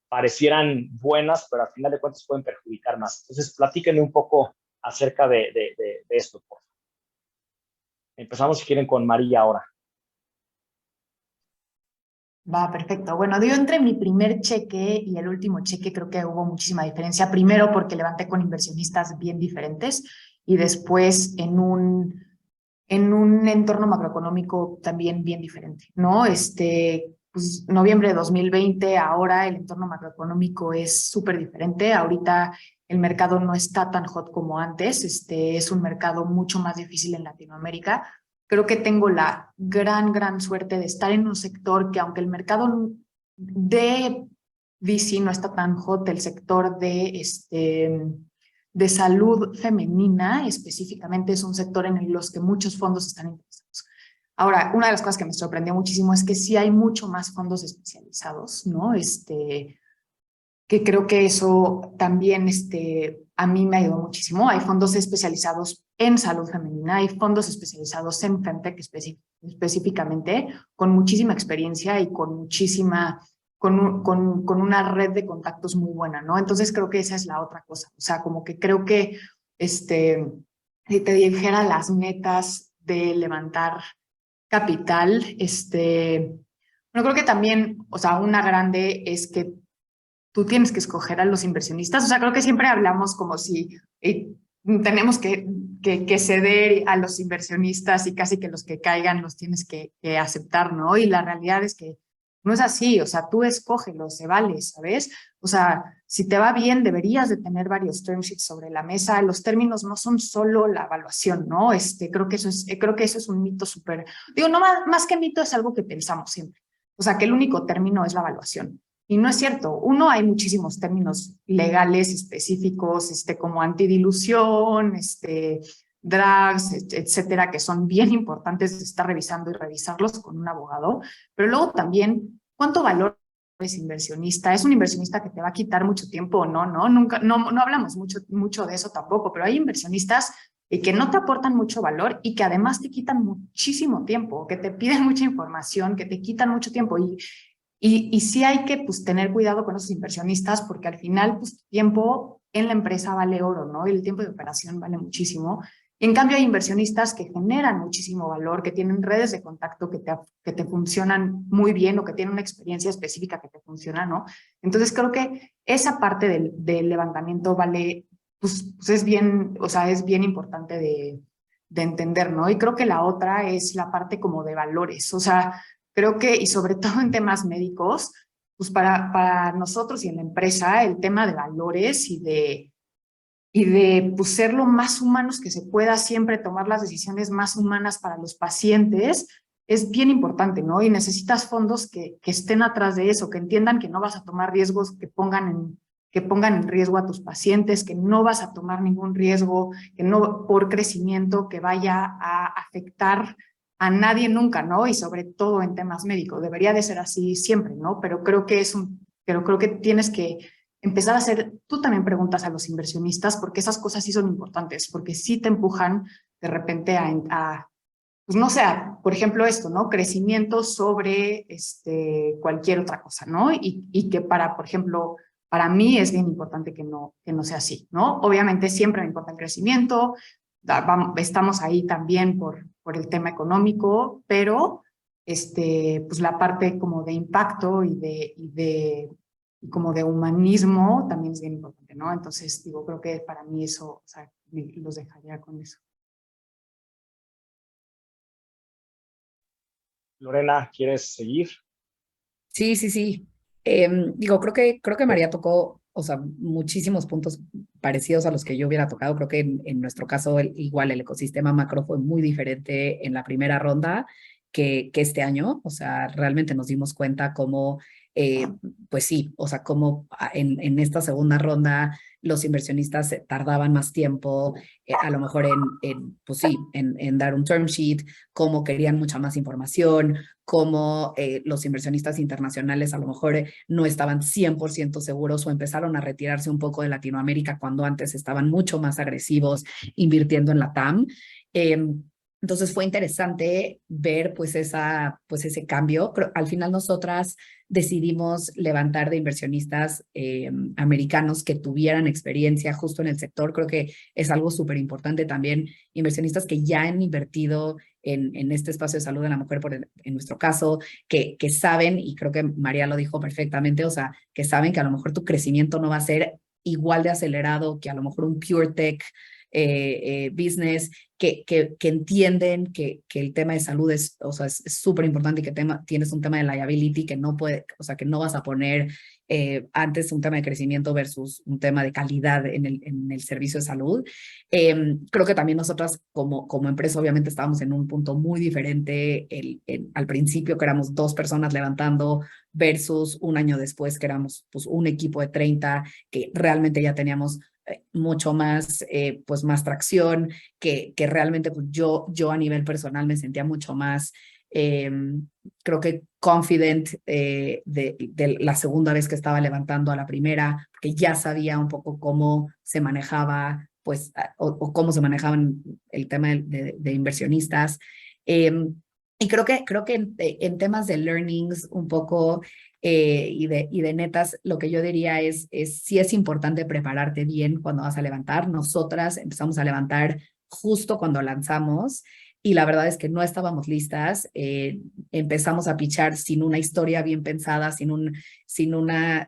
parecieran buenas, pero al final de cuentas pueden perjudicar más? Entonces, platíquenme un poco acerca de esto, por favor. Empezamos, si quieren, con María ahora. Va, perfecto. Bueno, yo entre mi primer cheque y el último cheque creo que hubo muchísima diferencia. Primero porque levanté con inversionistas bien diferentes y después en un entorno macroeconómico también bien diferente, ¿no? Pues, noviembre de 2020, ahora el entorno macroeconómico es súper diferente. Ahorita el mercado no está tan hot como antes. Es un mercado mucho más difícil en Latinoamérica. Creo que tengo la gran suerte de estar en un sector que, aunque el mercado de VC no está tan hot, el sector de salud femenina específicamente es un sector en los que muchos fondos están interesados. Ahora, una de las cosas que me sorprendió muchísimo es que sí hay mucho más fondos especializados, ¿no? Que creo que eso también a mí me ayudó muchísimo. Hay fondos especializados en salud femenina, hay fondos especializados en Femtech específicamente, con muchísima experiencia y con muchísima, con una red de contactos muy buena, ¿no? Entonces creo que esa es la otra cosa. O sea, como que creo que, si te dijera las metas de levantar capital, bueno, creo que también, o sea, una grande es que tú tienes que escoger a los inversionistas. O sea, creo que siempre hablamos como si tenemos que ceder a los inversionistas y casi que los que caigan los tienes que aceptar, ¿no? Y la realidad es que no es así. O sea, tú escógelos, se vale, ¿sabes? O sea, si te va bien, deberías de tener varios term sheets sobre la mesa. Los términos no son solo la evaluación, ¿no? Creo que eso es un mito súper... Digo, no más que mito, es algo que pensamos siempre. O sea, que el único término es la evaluación. Y no es cierto. Uno, hay muchísimos términos legales específicos, como antidilución, drugs, etcétera, que son bien importantes de estar revisando y revisarlos con un abogado. Pero luego también, ¿cuánto valor es inversionista? ¿Es un inversionista que te va a quitar mucho tiempo o no? Nunca, no hablamos mucho de eso tampoco, pero hay inversionistas que no te aportan mucho valor y que además te quitan muchísimo tiempo, que te piden mucha información, que te quitan mucho tiempo. Y sí hay que tener cuidado con esos inversionistas, porque al final tu tiempo en la empresa vale oro, ¿no? Y el tiempo de operación vale muchísimo. Y en cambio hay inversionistas que generan muchísimo valor, que tienen redes de contacto que te funcionan muy bien o que tienen una experiencia específica que te funciona, ¿no? Entonces creo que esa parte del levantamiento vale, pues es bien, o sea, es bien importante de entender, ¿no? Y creo que la otra es la parte como de valores. O sea, creo que, y sobre todo en temas médicos, pues para nosotros y en la empresa, el tema de valores y de pues ser lo más humanos que se pueda, siempre tomar las decisiones más humanas para los pacientes, es bien importante, ¿no? Y necesitas fondos que estén atrás de eso, que entiendan que no vas a tomar riesgos que pongan en riesgo a tus pacientes, que no vas a tomar ningún riesgo, que no por crecimiento que vaya a afectar a nadie nunca, ¿no? Y sobre todo en temas médicos. Debería de ser así siempre, ¿no? Pero creo que tienes que empezar a hacer, tú también preguntas a los inversionistas, porque esas cosas sí son importantes, porque sí te empujan de repente pues no sé, por ejemplo esto, ¿no? Crecimiento sobre cualquier otra cosa, ¿no? Y que para, por ejemplo, para mí es bien importante que no sea así, ¿no? Obviamente siempre me importa el crecimiento, estamos ahí también por el tema económico, pero pues la parte como de impacto y como de humanismo también es bien importante, ¿no? Entonces, digo, creo que para mí eso, o sea, los dejaría con eso. Lorena, ¿quieres seguir? Sí, sí, sí. Digo, creo que María tocó, o sea, muchísimos puntos parecidos a los que yo hubiera tocado. Creo que en nuestro caso, igual el ecosistema macro fue muy diferente en la primera ronda que este año. O sea, realmente nos dimos cuenta cómo, pues sí, o sea, cómo en esta segunda ronda los inversionistas tardaban más tiempo, a lo mejor pues sí, en dar un term sheet, cómo querían mucha más información, cómo los inversionistas internacionales a lo mejor no estaban 100% seguros o empezaron a retirarse un poco de Latinoamérica cuando antes estaban mucho más agresivos invirtiendo en la TAM. Entonces fue interesante ver pues ese cambio. Al final nosotras decidimos levantar de inversionistas americanos que tuvieran experiencia justo en el sector. Creo que es algo súper importante también, inversionistas que ya han invertido en este espacio de salud de la mujer, en nuestro caso, que saben, y creo que María lo dijo perfectamente, o sea, que saben que a lo mejor tu crecimiento no va a ser igual de acelerado que a lo mejor un pure tech business, que entienden que el tema de salud es, o sea, es súper importante y que tienes un tema de liability que no puede, o sea, que no vas a poner antes un tema de crecimiento versus un tema de calidad en el servicio de salud. Creo que también nosotras como empresa obviamente estábamos en un punto muy diferente al principio, que éramos 2 personas levantando versus un año después que éramos pues un equipo de 30 que realmente ya teníamos mucho más, pues más tracción, que realmente pues yo a nivel personal me sentía mucho más, creo que confident de la segunda vez que estaba levantando a la primera, que ya sabía un poco cómo se manejaba, pues, o cómo se manejaban el tema de inversionistas. Y creo que en temas de learnings un poco y de netas, lo que yo diría es sí es importante prepararte bien cuando vas a levantar. Nosotras empezamos a levantar justo cuando lanzamos y la verdad es que no estábamos listas. Empezamos a pichar sin una historia bien pensada, sin una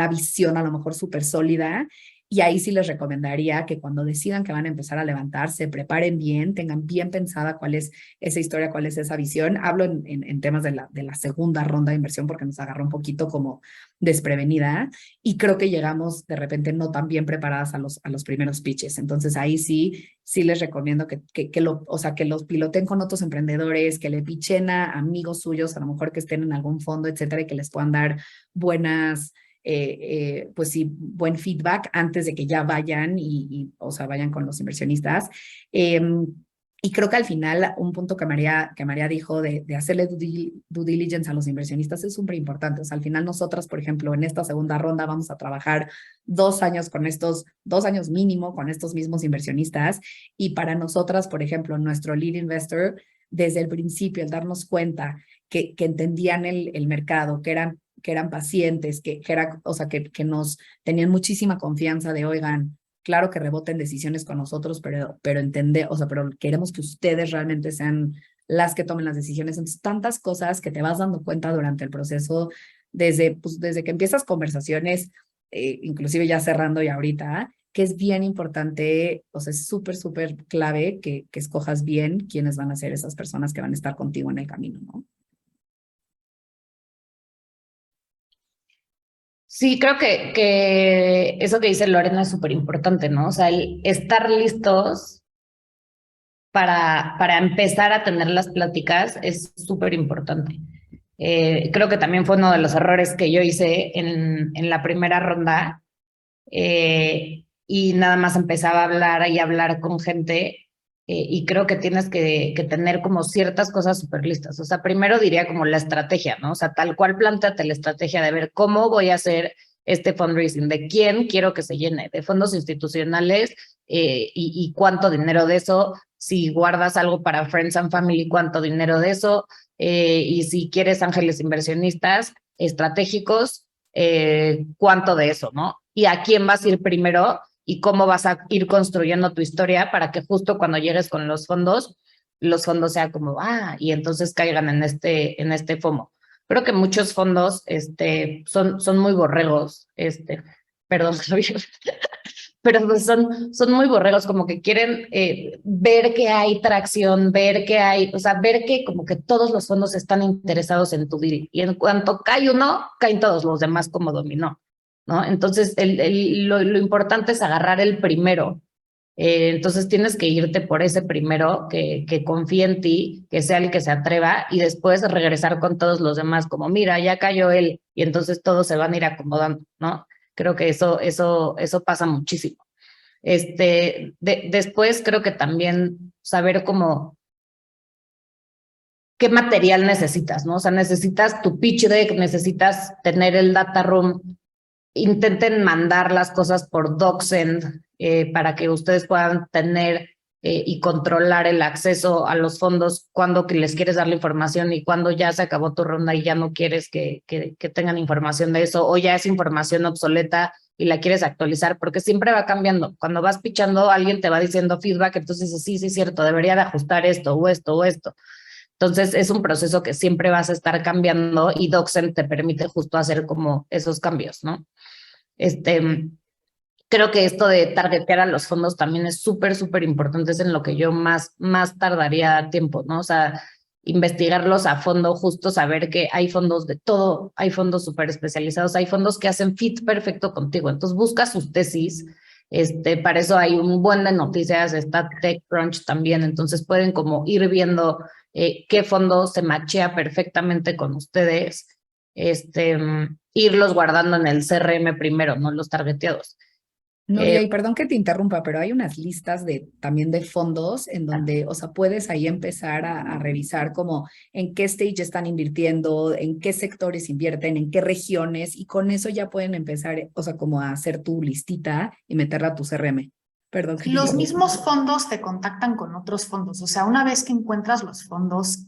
visión a lo mejor súper sólida. Y ahí sí les recomendaría que cuando decidan que van a empezar a levantar, se preparen bien, tengan bien pensada cuál es esa historia, cuál es esa visión. Hablo en temas de la segunda ronda de inversión porque nos agarró un poquito como desprevenida y creo que llegamos de repente no tan bien preparadas a los primeros pitches. Entonces ahí sí les recomiendo que los piloten con otros emprendedores, que le pitchen a amigos suyos, a lo mejor que estén en algún fondo, etcétera, y que les puedan dar buenas pues sí, buen feedback antes de que ya vayan o sea, vayan con los inversionistas. Y creo que al final un punto que María dijo de hacerle due diligence a los inversionistas es súper importante. O sea, al final nosotras, por ejemplo, en esta segunda ronda vamos a trabajar 2 años con 2 años mínimo con estos mismos inversionistas. Y para nosotras, por ejemplo, nuestro lead investor, desde el principio, el darnos cuenta que entendían el mercado, que eran pacientes, o sea, que nos tenían muchísima confianza de, oigan, claro que reboten decisiones con nosotros, pero o sea, pero queremos que ustedes realmente sean las que tomen las decisiones. Entonces, tantas cosas que te vas dando cuenta durante el proceso, desde que empiezas conversaciones, inclusive ya cerrando y ahorita, que es bien importante, o sea, es súper, súper clave que escojas bien quiénes van a ser esas personas que van a estar contigo en el camino, ¿no? Sí, creo que eso que dice Lorena es súper importante, ¿no? O sea, el estar listos para empezar a tener las pláticas es súper importante. Creo que también fue uno de los errores que yo hice en la primera ronda y nada más empezaba a hablar y hablar con gente y creo que tienes que tener como ciertas cosas súper listas. O sea, primero diría como la estrategia, ¿no? O sea, tal cual planteate la estrategia de ver cómo voy a hacer este fundraising, de quién quiero que se llene, de fondos institucionales y cuánto dinero de eso, si guardas algo para Friends and Family, cuánto dinero de eso, y si quieres ángeles inversionistas estratégicos, cuánto de eso, ¿no? Y a quién vas a ir primero y cómo vas a ir construyendo tu historia para que justo cuando llegues con los fondos sea como, y entonces caigan en este FOMO. Creo que muchos fondos son muy borregos, perdón, Javier, pero pues son muy borregos, como que quieren ver que hay tracción, ver que hay, o sea, ver que como que todos los fondos están interesados en tu deal. Y en cuanto cae uno, caen todos los demás como dominó, ¿no? Entonces, lo importante es agarrar el primero. Entonces tienes que irte por ese primero que confíe en ti, que sea el que se atreva y después regresar con todos los demás como, mira, ya cayó él y entonces todos se van a ir acomodando, ¿no? Creo que eso pasa muchísimo. Después creo que también saber cómo, qué material necesitas, ¿no? O sea, necesitas tu pitch deck, necesitas tener el data room, intenten mandar las cosas por DocSend para que ustedes puedan tener y controlar el acceso a los fondos cuando que les quieres dar la información y cuando ya se acabó tu ronda y ya no quieres que tengan información de eso o ya es información obsoleta y la quieres actualizar, porque siempre va cambiando. Cuando vas pitchando, alguien te va diciendo feedback, entonces dices, sí, es cierto, debería de ajustar esto o esto o esto. Entonces es un proceso que siempre vas a estar cambiando y DocSend te permite justo hacer como esos cambios, ¿no? Creo que esto de targetear a los fondos también es súper, súper importante, es en lo que yo más tardaría tiempo, ¿no? O sea, investigarlos a fondo, justo saber que hay fondos de todo, hay fondos súper especializados, hay fondos que hacen fit perfecto contigo, entonces busca sus tesis, para eso hay un buen de noticias, está TechCrunch también, entonces pueden como ir viendo qué fondo se machea perfectamente con ustedes, irlos guardando en el CRM primero, no los targeteados. Nuria, y perdón que te interrumpa, pero hay unas listas también de fondos en donde, o sea, puedes ahí empezar a revisar como en qué stage están invirtiendo, en qué sectores invierten, en qué regiones, y con eso ya pueden empezar, o sea, como a hacer tu listita y meterla a tu CRM. Perdón. Los mismos fondos te contactan con otros fondos, o sea, una vez que encuentras los fondos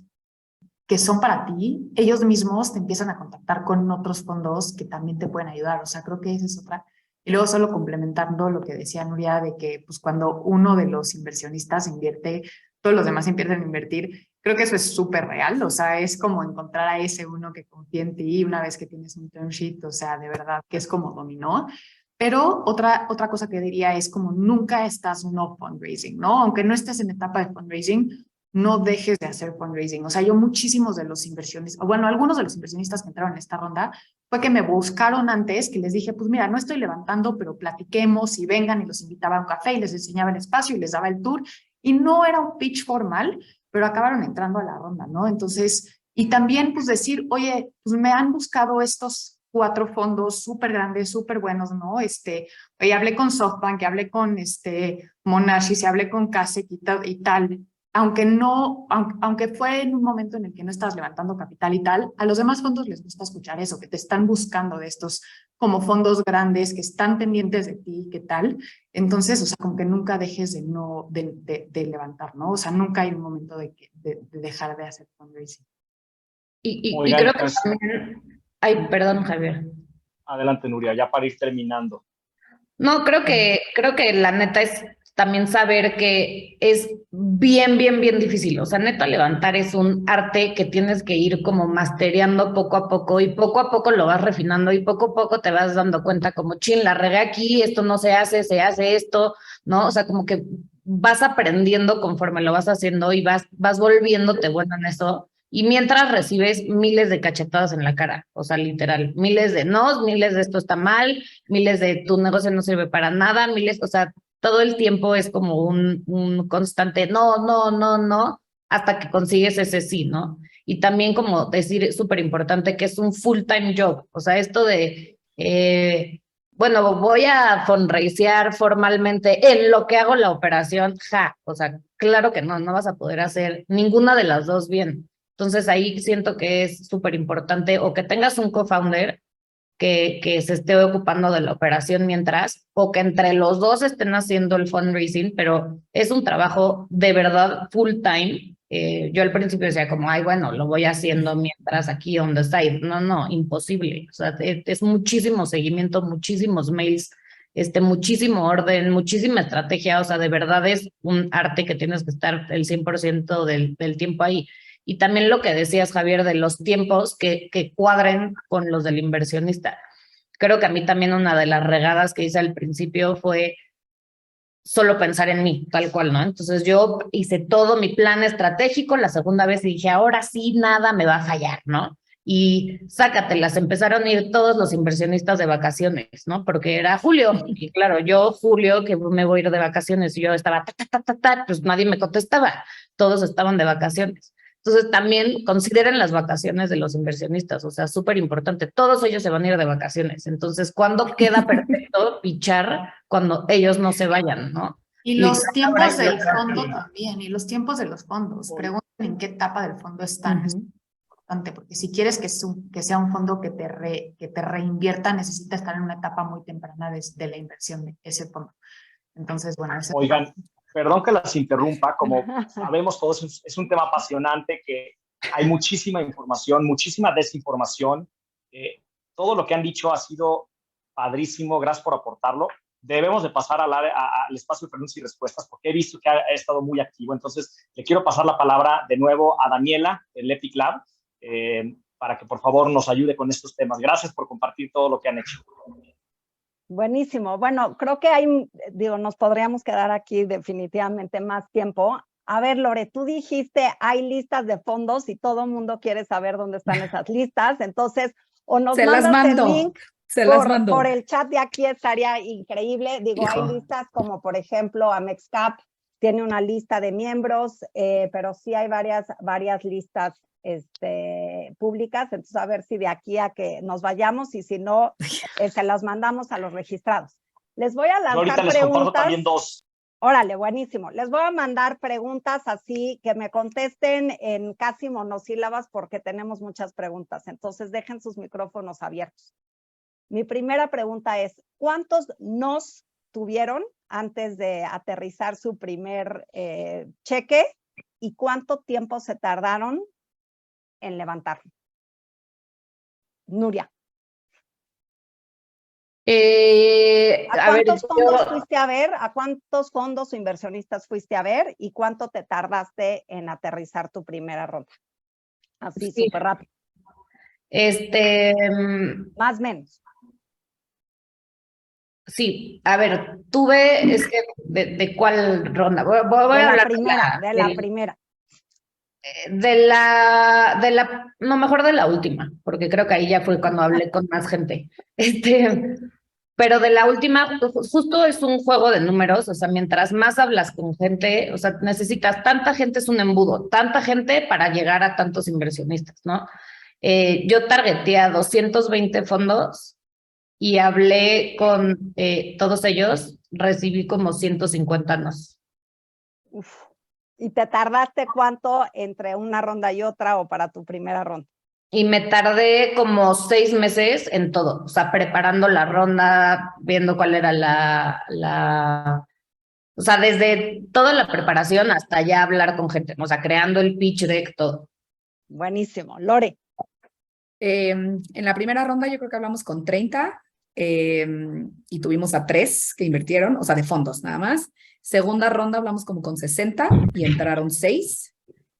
que son para ti, ellos mismos te empiezan a contactar con otros fondos que también te pueden ayudar, o sea, creo que esa es otra. Y luego solo complementando lo que decía Nuria, de que pues cuando uno de los inversionistas invierte, todos los demás empiezan a invertir, creo que eso es súper real, o sea, es como encontrar a ese uno que confía en ti una vez que tienes un term sheet, o sea, de verdad que es como dominó. Pero otra cosa que diría es como nunca estás no fundraising, ¿no? Aunque no estés en etapa de fundraising, no dejes de hacer fundraising. O sea, yo muchísimos de los inversionistas, bueno, algunos de los inversionistas que entraron en esta ronda fue que me buscaron antes, que les dije, pues mira, no estoy levantando, pero platiquemos y vengan, y los invitaba a un café y les enseñaba el espacio y les daba el tour. Y no era un pitch formal, pero acabaron entrando a la ronda, ¿no? Entonces, y también pues decir, oye, pues me han buscado estos 4 fondos súper grandes, súper buenos, ¿no? Oye, hablé con SoftBank, hablé con Monash, y hablé con Kasek y tal, aunque fue en un momento en el que no estabas levantando capital y tal, a los demás fondos les gusta escuchar eso, que te están buscando de estos como fondos grandes que están pendientes de ti, ¿qué tal? Entonces, o sea, como que nunca dejes de levantar, ¿no? O sea, nunca hay un momento de dejar de hacer fundraising. Y Oigan, creo que pues, también... Ay, perdón, Javier. Adelante, Nuria, ya para ir terminando. No, creo que la neta es también saber que es bien difícil. O sea, neta, levantar es un arte que tienes que ir como mastereando poco a poco y poco a poco lo vas refinando y poco a poco te vas dando cuenta como, chin, la regué aquí, esto no se hace esto, ¿no? O sea, como que vas aprendiendo conforme lo vas haciendo y vas volviéndote bueno en eso. Y mientras recibes miles de cachetadas en la cara, o sea, literal, miles de no, miles de esto está mal, miles de tu negocio no sirve para nada, miles, o sea, todo el tiempo es como un constante no, hasta que consigues ese sí, ¿no? Y también como decir, súper importante, que es un full-time job, o sea, esto de, bueno, voy a fundraisear formalmente en lo que hago la operación, o sea, claro que no vas a poder hacer ninguna de las dos bien. Entonces ahí siento que es súper importante o que tengas un co-founder que se esté ocupando de la operación mientras, o que entre los dos estén haciendo el fundraising, pero es un trabajo de verdad full time. Yo al principio decía como, ay, bueno, lo voy haciendo mientras aquí on the side. No, imposible. O sea, es muchísimo seguimiento, muchísimos mails, muchísimo orden, muchísima estrategia. O sea, de verdad es un arte que tienes que estar el 100% del tiempo ahí. Y también lo que decías, Javier, de los tiempos que cuadren con los del inversionista. Creo que a mí también una de las regadas que hice al principio fue solo pensar en mí, tal cual, ¿no? Entonces yo hice todo mi plan estratégico la segunda vez y dije, ahora sí, nada me va a fallar, ¿no? Y sácatelas, empezaron a ir todos los inversionistas de vacaciones, ¿no? Porque era julio, y claro, yo julio que me voy a ir de vacaciones y yo estaba, pues nadie me contestaba, todos estaban de vacaciones. Entonces también consideren las vacaciones de los inversionistas, o sea, súper importante, todos ellos se van a ir de vacaciones, entonces, ¿cuándo queda perfecto pichar cuando ellos no se vayan, ¿no? Y los tiempos del fondo también, y los tiempos de los fondos. Pregunten en qué etapa del fondo están. Es importante, porque si quieres que sea un fondo que te reinvierta, necesita estar en una etapa muy temprana de la inversión de ese fondo. Entonces, bueno. Oigan, perdón que las interrumpa, como sabemos todos, es un tema apasionante que hay muchísima información, muchísima desinformación. Todo lo que han dicho ha sido padrísimo, gracias por aportarlo. Debemos de pasar al espacio de preguntas y respuestas porque he visto que ha estado muy activo. Entonces, le quiero pasar la palabra de nuevo a Daniela del Epic Lab para que por favor nos ayude con estos temas. Gracias por compartir todo lo que han hecho. Buenísimo. Bueno, creo que nos podríamos quedar aquí definitivamente más tiempo. A ver, Lore, tú dijiste, hay listas de fondos y todo el mundo quiere saber dónde están esas listas. Entonces, o nos mandas el link por el chat de aquí, estaría increíble. Digo, hay listas como, por ejemplo, AmexCap tiene una lista de miembros, pero sí hay varias listas públicas, entonces a ver si de aquí a que nos vayamos y si no, se las mandamos a los registrados. Les voy a lanzar ahorita les preguntas. comparto también dos. Órale, buenísimo. Les voy a mandar preguntas así que me contesten en casi monosílabas porque tenemos muchas preguntas, entonces dejen sus micrófonos abiertos. Mi primera pregunta es, ¿cuántos nos tuvieron antes de aterrizar su primer cheque y cuánto tiempo se tardaron en levantarlo? Nuria. ¿A cuántos fondos fuiste a ver? ¿A cuántos fondos o inversionistas fuiste a ver? ¿Y cuánto te tardaste en aterrizar tu primera ronda? Así, sí. súper rápido. Más o menos. Sí, a ver, tuve, ¿de cuál ronda? Voy a hablar de la primera. No, mejor de la última, porque creo que ahí ya fue cuando hablé con más gente. Pero de la última, justo es un juego de números, o sea, mientras más hablas con gente, o sea, necesitas tanta gente, es un embudo, tanta gente para llegar a tantos inversionistas, ¿no? Yo targeté a 220 fondos y hablé con todos ellos, recibí como 150 nos. Uf. ¿Y te tardaste cuánto entre una ronda y otra o para tu primera ronda? Y me tardé como 6 meses en todo, o sea, preparando la ronda, viendo cuál era o sea, desde toda la preparación hasta ya hablar con gente, o sea, creando el pitch deck, todo. Buenísimo. Lore. En la primera ronda yo creo que hablamos con 30 y tuvimos a 3 que invirtieron, o sea, de fondos nada más. Segunda ronda hablamos como con 60 y entraron 6.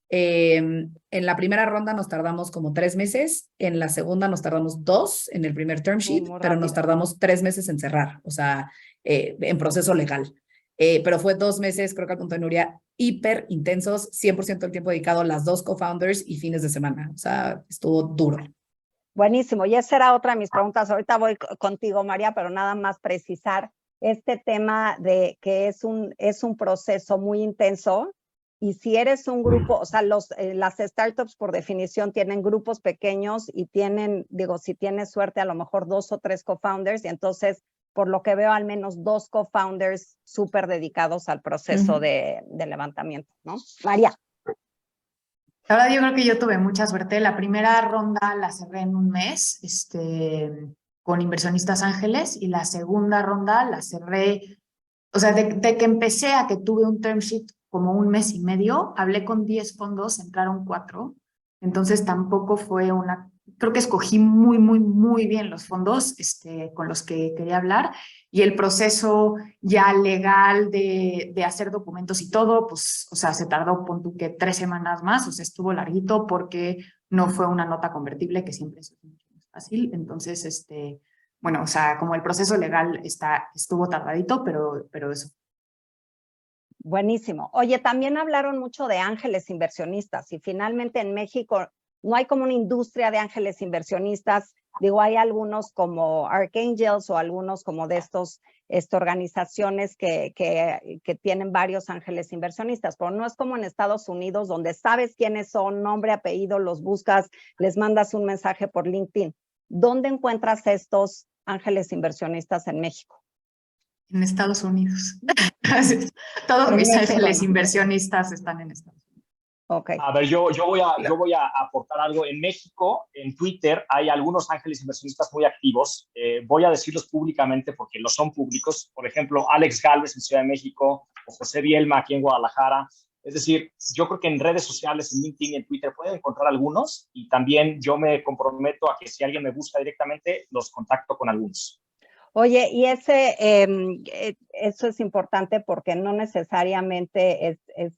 En la primera ronda nos tardamos como 3 meses, en la segunda nos tardamos 2 en el primer term sheet, pero nos tardamos 3 meses en cerrar, o sea, en proceso legal. Pero fue 2 meses, creo que al punto de Nuria, hiper intensos, 100% del tiempo dedicado a las 2 co-founders y fines de semana, o sea, estuvo duro. Buenísimo, y esa era otra de mis preguntas. Ahorita voy contigo, María, pero nada más precisar este tema de que es un proceso muy intenso. Y si eres un grupo, o sea, las startups por definición tienen grupos pequeños y tienen, digo, si tienes suerte, a lo mejor 2 o 3 co-founders, y entonces, por lo que veo, al menos 2 co-founders súper dedicados al proceso de levantamiento, ¿no? María. La verdad, yo creo que yo tuve mucha suerte. La primera ronda la cerré en un mes. con inversionistas ángeles y la segunda ronda la cerré, o sea, de que empecé a que tuve un term sheet como 1 mes y medio, hablé con 10 fondos, entraron 4, entonces tampoco fue una, creo que escogí muy bien los fondos con los que quería hablar y el proceso ya legal de hacer documentos y todo, pues, o sea, se tardó, pon tú que 3 semanas más, o sea, estuvo larguito porque no fue una nota convertible, que siempre es mucho más fácil, entonces, bueno, o sea, como el proceso legal estuvo tardadito, pero eso. Buenísimo. Oye, también hablaron mucho de ángeles inversionistas y finalmente en México no hay como una industria de ángeles inversionistas. Digo, hay algunos como Archangels o algunos como de estas organizaciones que tienen varios ángeles inversionistas, pero no es como en Estados Unidos donde sabes quiénes son, nombre, apellido, los buscas, les mandas un mensaje por LinkedIn. ¿Dónde encuentras estos ángeles inversionistas en México? En Estados Unidos. Todos mis ángeles inversionistas están en Estados Unidos. Okay. A ver, yo voy a aportar algo. En México, en Twitter, hay algunos ángeles inversionistas muy activos. Voy a decirlos públicamente porque lo son públicos. Por ejemplo, Alex Galvez en Ciudad de México o José Bielma aquí en Guadalajara. Es decir, yo creo que en redes sociales, en LinkedIn y en Twitter pueden encontrar algunos y también yo me comprometo a que si alguien me busca directamente, los contacto con algunos. Oye, y eso es importante porque no necesariamente es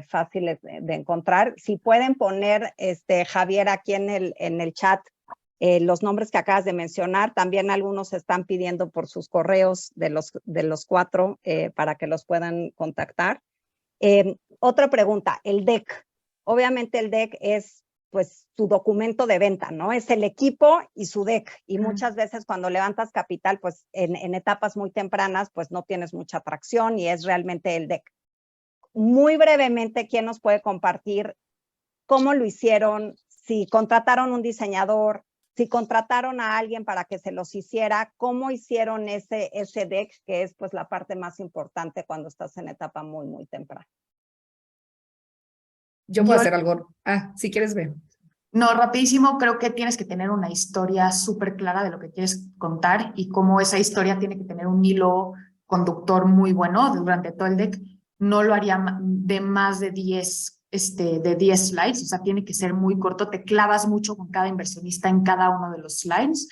fácil de encontrar. Si pueden poner, Javier, aquí en el chat los nombres que acabas de mencionar, también algunos están pidiendo por sus correos de los 4 para que los puedan contactar. Otra pregunta, el deck. Obviamente el deck es pues tu documento de venta, ¿no? Es el equipo y su deck. Y muchas veces cuando levantas capital, pues en etapas muy tempranas, pues no tienes mucha atracción y es realmente el deck. Muy brevemente, ¿quién nos puede compartir cómo lo hicieron? Si contrataron un diseñador, si contrataron a alguien para que se los hiciera, ¿cómo hicieron ese deck? Que es pues la parte más importante cuando estás en etapa muy temprana. Yo puedo hacer algo. Si quieres, ve. No, rapidísimo, creo que tienes que tener una historia súper clara de lo que quieres contar y cómo esa historia tiene que tener un hilo conductor muy bueno durante todo el deck. No lo haría de más de 10 slides, o sea, tiene que ser muy corto, te clavas mucho con cada inversionista en cada uno de los slides.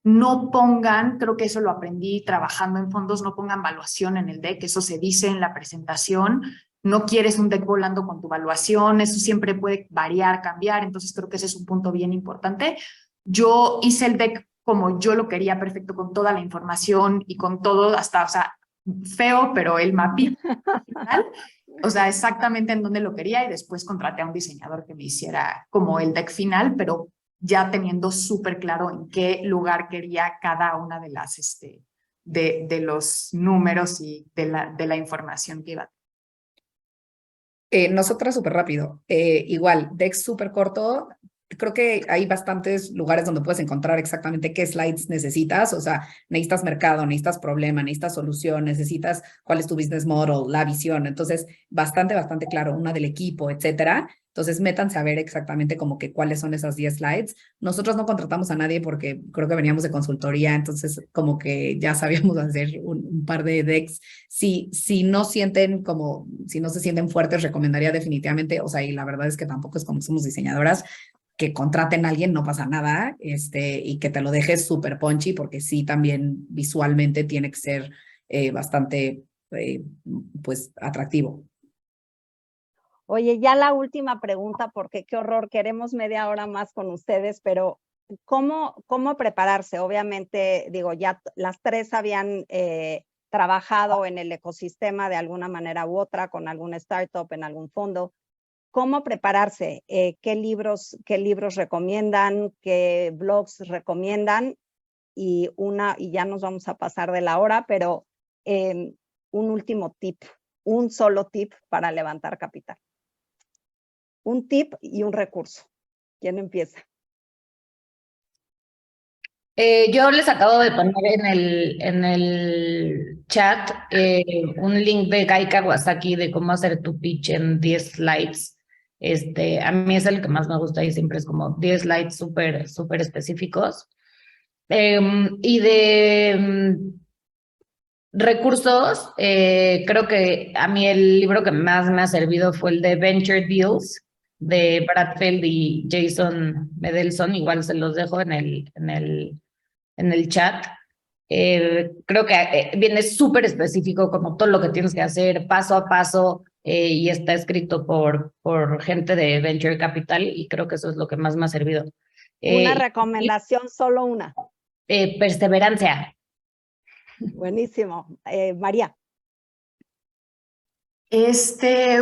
No pongan, creo que eso lo aprendí trabajando en fondos, no pongan valuación en el deck, eso se dice en la presentación. No quieres un deck volando con tu valuación, eso siempre puede variar, cambiar, entonces creo que ese es un punto bien importante. Yo hice el deck como yo lo quería, perfecto, con toda la información y con todo, hasta, o sea, feo, pero el mapita, o sea, exactamente en donde lo quería y después contraté a un diseñador que me hiciera como el deck final, pero ya teniendo súper claro en qué lugar quería cada una de las, de los números y de la información que iba a tener. Nosotras súper rápido. Igual, deck súper corto. Creo que hay bastantes lugares donde puedes encontrar exactamente qué slides necesitas. O sea, necesitas mercado, necesitas problema, necesitas solución, necesitas cuál es tu business model, la visión. Entonces, bastante claro, una del equipo, etcétera. Entonces, métanse a ver exactamente como que cuáles son esas 10 slides. Nosotros no contratamos a nadie porque creo que veníamos de consultoría, entonces como que ya sabíamos hacer un par de decks. Si no sienten como, si no se sienten fuertes, recomendaría definitivamente, o sea, y la verdad es que tampoco es como somos diseñadoras, que contraten a alguien, no pasa nada, y que te lo dejes súper punchy, porque sí también visualmente tiene que ser bastante, pues, atractivo. Oye, ya la última pregunta, porque qué horror, queremos media hora más con ustedes, pero ¿cómo prepararse? Obviamente, digo, ya las 3 habían trabajado en el ecosistema de alguna manera u otra, con alguna startup, en algún fondo. ¿Cómo prepararse? ¿Qué libros recomiendan? ¿Qué blogs recomiendan? Y ya nos vamos a pasar de la hora, pero un último tip, un solo tip para levantar capital. Un tip y un recurso. ¿Quién empieza? Yo les acabo de poner en el chat un link de Guy Kawasaki de cómo hacer tu pitch en 10 slides. A mí es el que más me gusta y siempre es como 10 slides súper específicos. Y de recursos, creo que a mí el libro que más me ha servido fue el de Venture Deals de Brad Feld y Jason Medelson. Igual se los dejo en el chat. Creo que viene súper específico como todo lo que tienes que hacer paso a paso y está escrito por gente de Venture Capital y creo que eso es lo que más me ha servido. Una recomendación, solo una. Perseverancia. Buenísimo. María.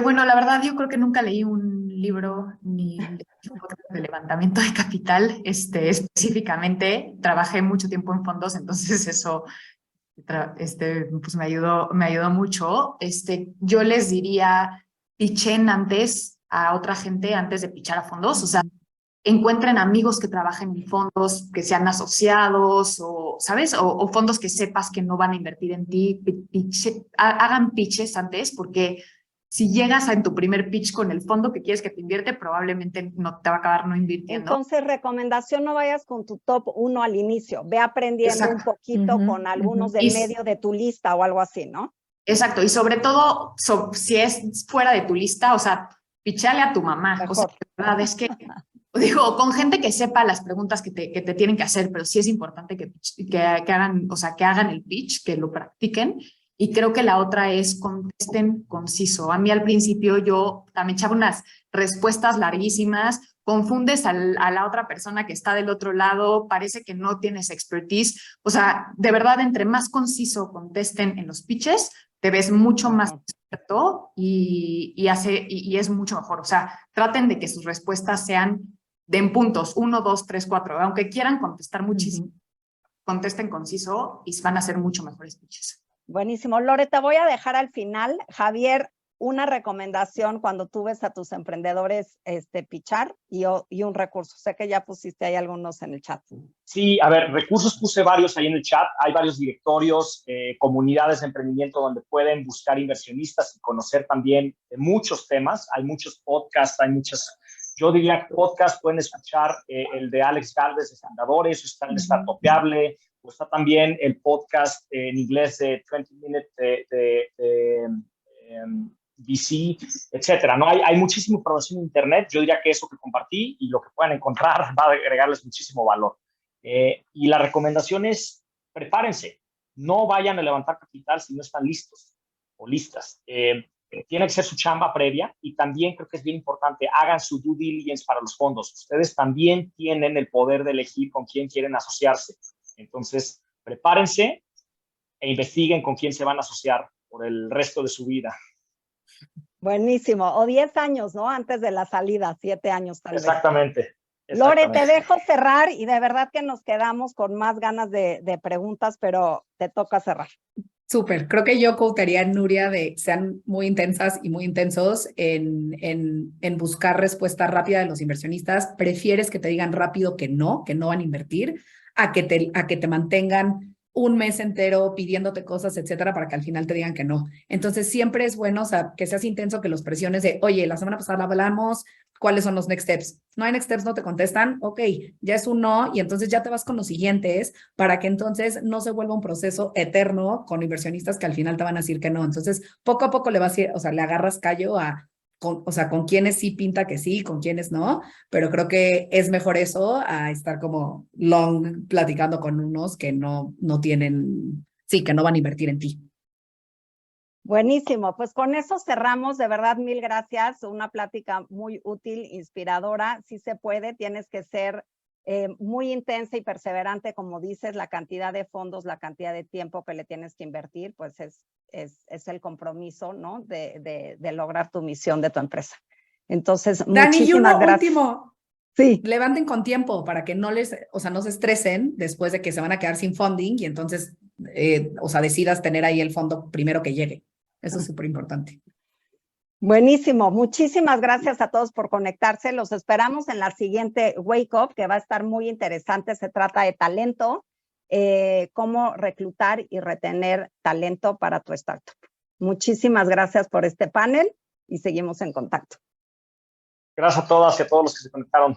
Bueno, la verdad yo creo que nunca leí un libro ni un podcast de levantamiento de capital, específicamente. Trabajé mucho tiempo en fondos, entonces eso pues me ayudó mucho. Yo les diría, pitchen antes a otra gente antes de pitchar a fondos, o sea, encuentren amigos que trabajen en fondos, que sean asociados o, ¿sabes? O fondos que sepas que no van a invertir en ti. Hagan pitches antes porque si llegas en tu primer pitch con el fondo que quieres que te invierte, probablemente no te va a acabar no invirtiendo. Entonces, recomendación, no vayas con tu top 1 al inicio. Ve aprendiendo un poquito con algunos del medio de tu lista o algo así, ¿no? Exacto. Y sobre todo, si es fuera de tu lista, o sea, pitchale a tu mamá. Mejor. O sea, la verdad es que digo, con gente que sepa las preguntas que te tienen que hacer, pero sí es importante que hagan, o sea, que hagan el pitch, que lo practiquen. Y creo que la otra es contesten conciso. A mí al principio yo también echaba unas respuestas larguísimas, confundes a la otra persona que está del otro lado, parece que no tienes expertise. O sea, de verdad, entre más conciso contesten en los pitches, te ves mucho más experto y es mucho mejor. O sea, traten de que sus respuestas sean en puntos, 1, 2, 3, 4. Aunque quieran contestar muchísimo, contesten conciso y van a ser mucho mejores pitches. Buenísimo. Lore, te voy a dejar al final. Javier, una recomendación cuando tú ves a tus emprendedores pitchar y un recurso. Sé que ya pusiste ahí algunos en el chat. Sí, a ver, recursos puse varios ahí en el chat. Hay varios directorios, comunidades de emprendimiento donde pueden buscar inversionistas y conocer también muchos temas. Hay muchos podcasts, hay muchas... Yo diría que podcast pueden escuchar el de Alex Galvez de Fundadores, está el de Startupeable, o está también el podcast en inglés de 20 Minutes de VC, etcétera. ¿No? Hay muchísima información en Internet. Yo diría que eso que compartí y lo que puedan encontrar va a agregarles muchísimo valor. Y la recomendación es prepárense. No vayan a levantar capital si no están listos o listas. Tiene que ser su chamba previa y también creo que es bien importante, hagan su due diligence para los fondos. Ustedes también tienen el poder de elegir con quién quieren asociarse. Entonces, prepárense e investiguen con quién se van a asociar por el resto de su vida. Buenísimo. O 10 años, ¿no? Antes de la salida, 7 años tal vez. Exactamente. Lore, te dejo cerrar y de verdad que nos quedamos con más ganas de preguntas, pero te toca cerrar. Súper, creo que yo quotaría a Nuria de sean muy intensas y muy intensos en buscar respuesta rápida de los inversionistas. Prefieres que te digan rápido que no van a invertir, a que te mantengan un mes entero pidiéndote cosas, etcétera, para que al final te digan que no. Entonces siempre es bueno, o sea, que seas intenso, que los presiones de, oye, la semana pasada hablamos, ¿cuáles son los next steps? No hay next steps, no te contestan, ok, ya es un no, y entonces ya te vas con los siguientes para que entonces no se vuelva un proceso eterno con inversionistas que al final te van a decir que no. Entonces, poco a poco le vas a ir, o sea, le agarras callo con quienes sí pinta que sí, con quienes no, pero creo que es mejor eso a estar como long platicando con unos que no tienen, sí, que no van a invertir en ti. Buenísimo, pues con eso cerramos, de verdad, mil gracias, una plática muy útil, inspiradora, sí se puede, tienes que ser muy intensa y perseverante, como dices, la cantidad de fondos, la cantidad de tiempo que le tienes que invertir, pues es el compromiso, ¿no? De lograr tu misión de tu empresa. Entonces, Dani, muchísimas gracias. Último. Sí. Levanten con tiempo para que no se estresen después de que se van a quedar sin funding y entonces, decidas tener ahí el fondo primero que llegue. Eso es súper importante. Buenísimo. Muchísimas gracias a todos por conectarse. Los esperamos en la siguiente Wake Up, que va a estar muy interesante. Se trata de talento, cómo reclutar y retener talento para tu startup. Muchísimas gracias por este panel y seguimos en contacto. Gracias a todas y a todos los que se conectaron.